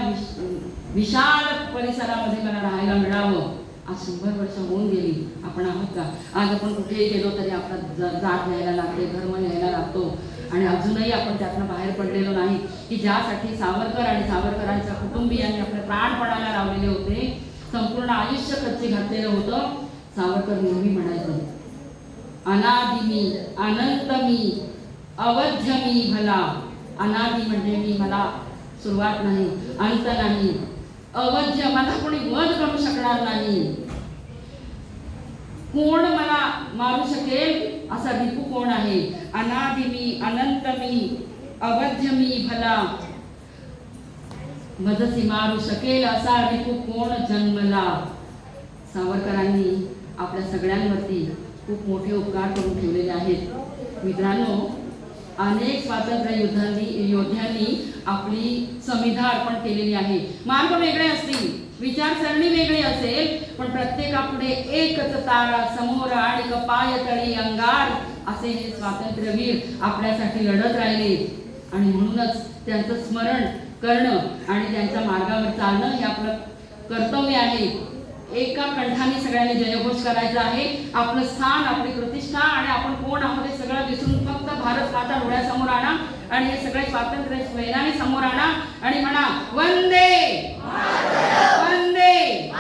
विशाल परिसरामध्ये मला राहायला मिळावं. आज 100 वर्ष होऊन गेली. आपण आहोत का? आज आपण कुठेही गेलो तरी आपला जात न्यायला लागते, धर्म न्यायला लागतो आणि अजूनही आपण त्यातनं बाहेर पडलेलो नाही की ज्यासाठी सावरकर आणि सावरकरांच्या कुटुंबियांनी आपले प्राणपणाला लावलेले होते, संपूर्ण आयुष्य कच्चे घातलेलं होतं. सावरकर नेहमी म्हणायचं अनादि मी, अनंत मी, अवध्य मी भला. अनादि म्हणजे मी, मला सुरुवात नाही, अंत नाही. अवध्य, मला कोणी वध करू शकणार नाही. कोण मला मारू शकेल असा रिपू कोण आहे? अनादि मी, अनंत मी, अवध्य मी भला. मजसी मारू शकेल असा रिपू कोण जन्मला. सावरकरांनी आपल्या सगळ्यांवरती खूप मोठे उपकार करून ठेवलेले आहेत. मित्रांनो, अनेक स्वातंत्र्य योद्ध्यांनी आपली समिधा अर्पण केलेली आहे. मार्ग वेगळे असतील, विचारसरणी वेगळी असेल, पण प्रत्येकापुढे एकच तारा समोर आणि पाय तळी अंगार असे हे स्वातंत्र्यवीर आपल्यासाठी लढत राहिले. आणि म्हणूनच त्यांचं स्मरण करणं आणि त्यांच्या मार्गावर चालणं हे आपलं कर्तव्य आहे. एका कंठाने सगळ्यांनी जयघोष करायचा आहे. आपलं स्थान, आपली प्रतिष्ठा आणि आपण कोण आहोत हे सगळं विसरून फक्त भारत माता डोळ्यासमोर आणा आणि हे सगळे स्वातंत्र्य वेगाने समोर आणा आणि म्हणा, वंदे वंदे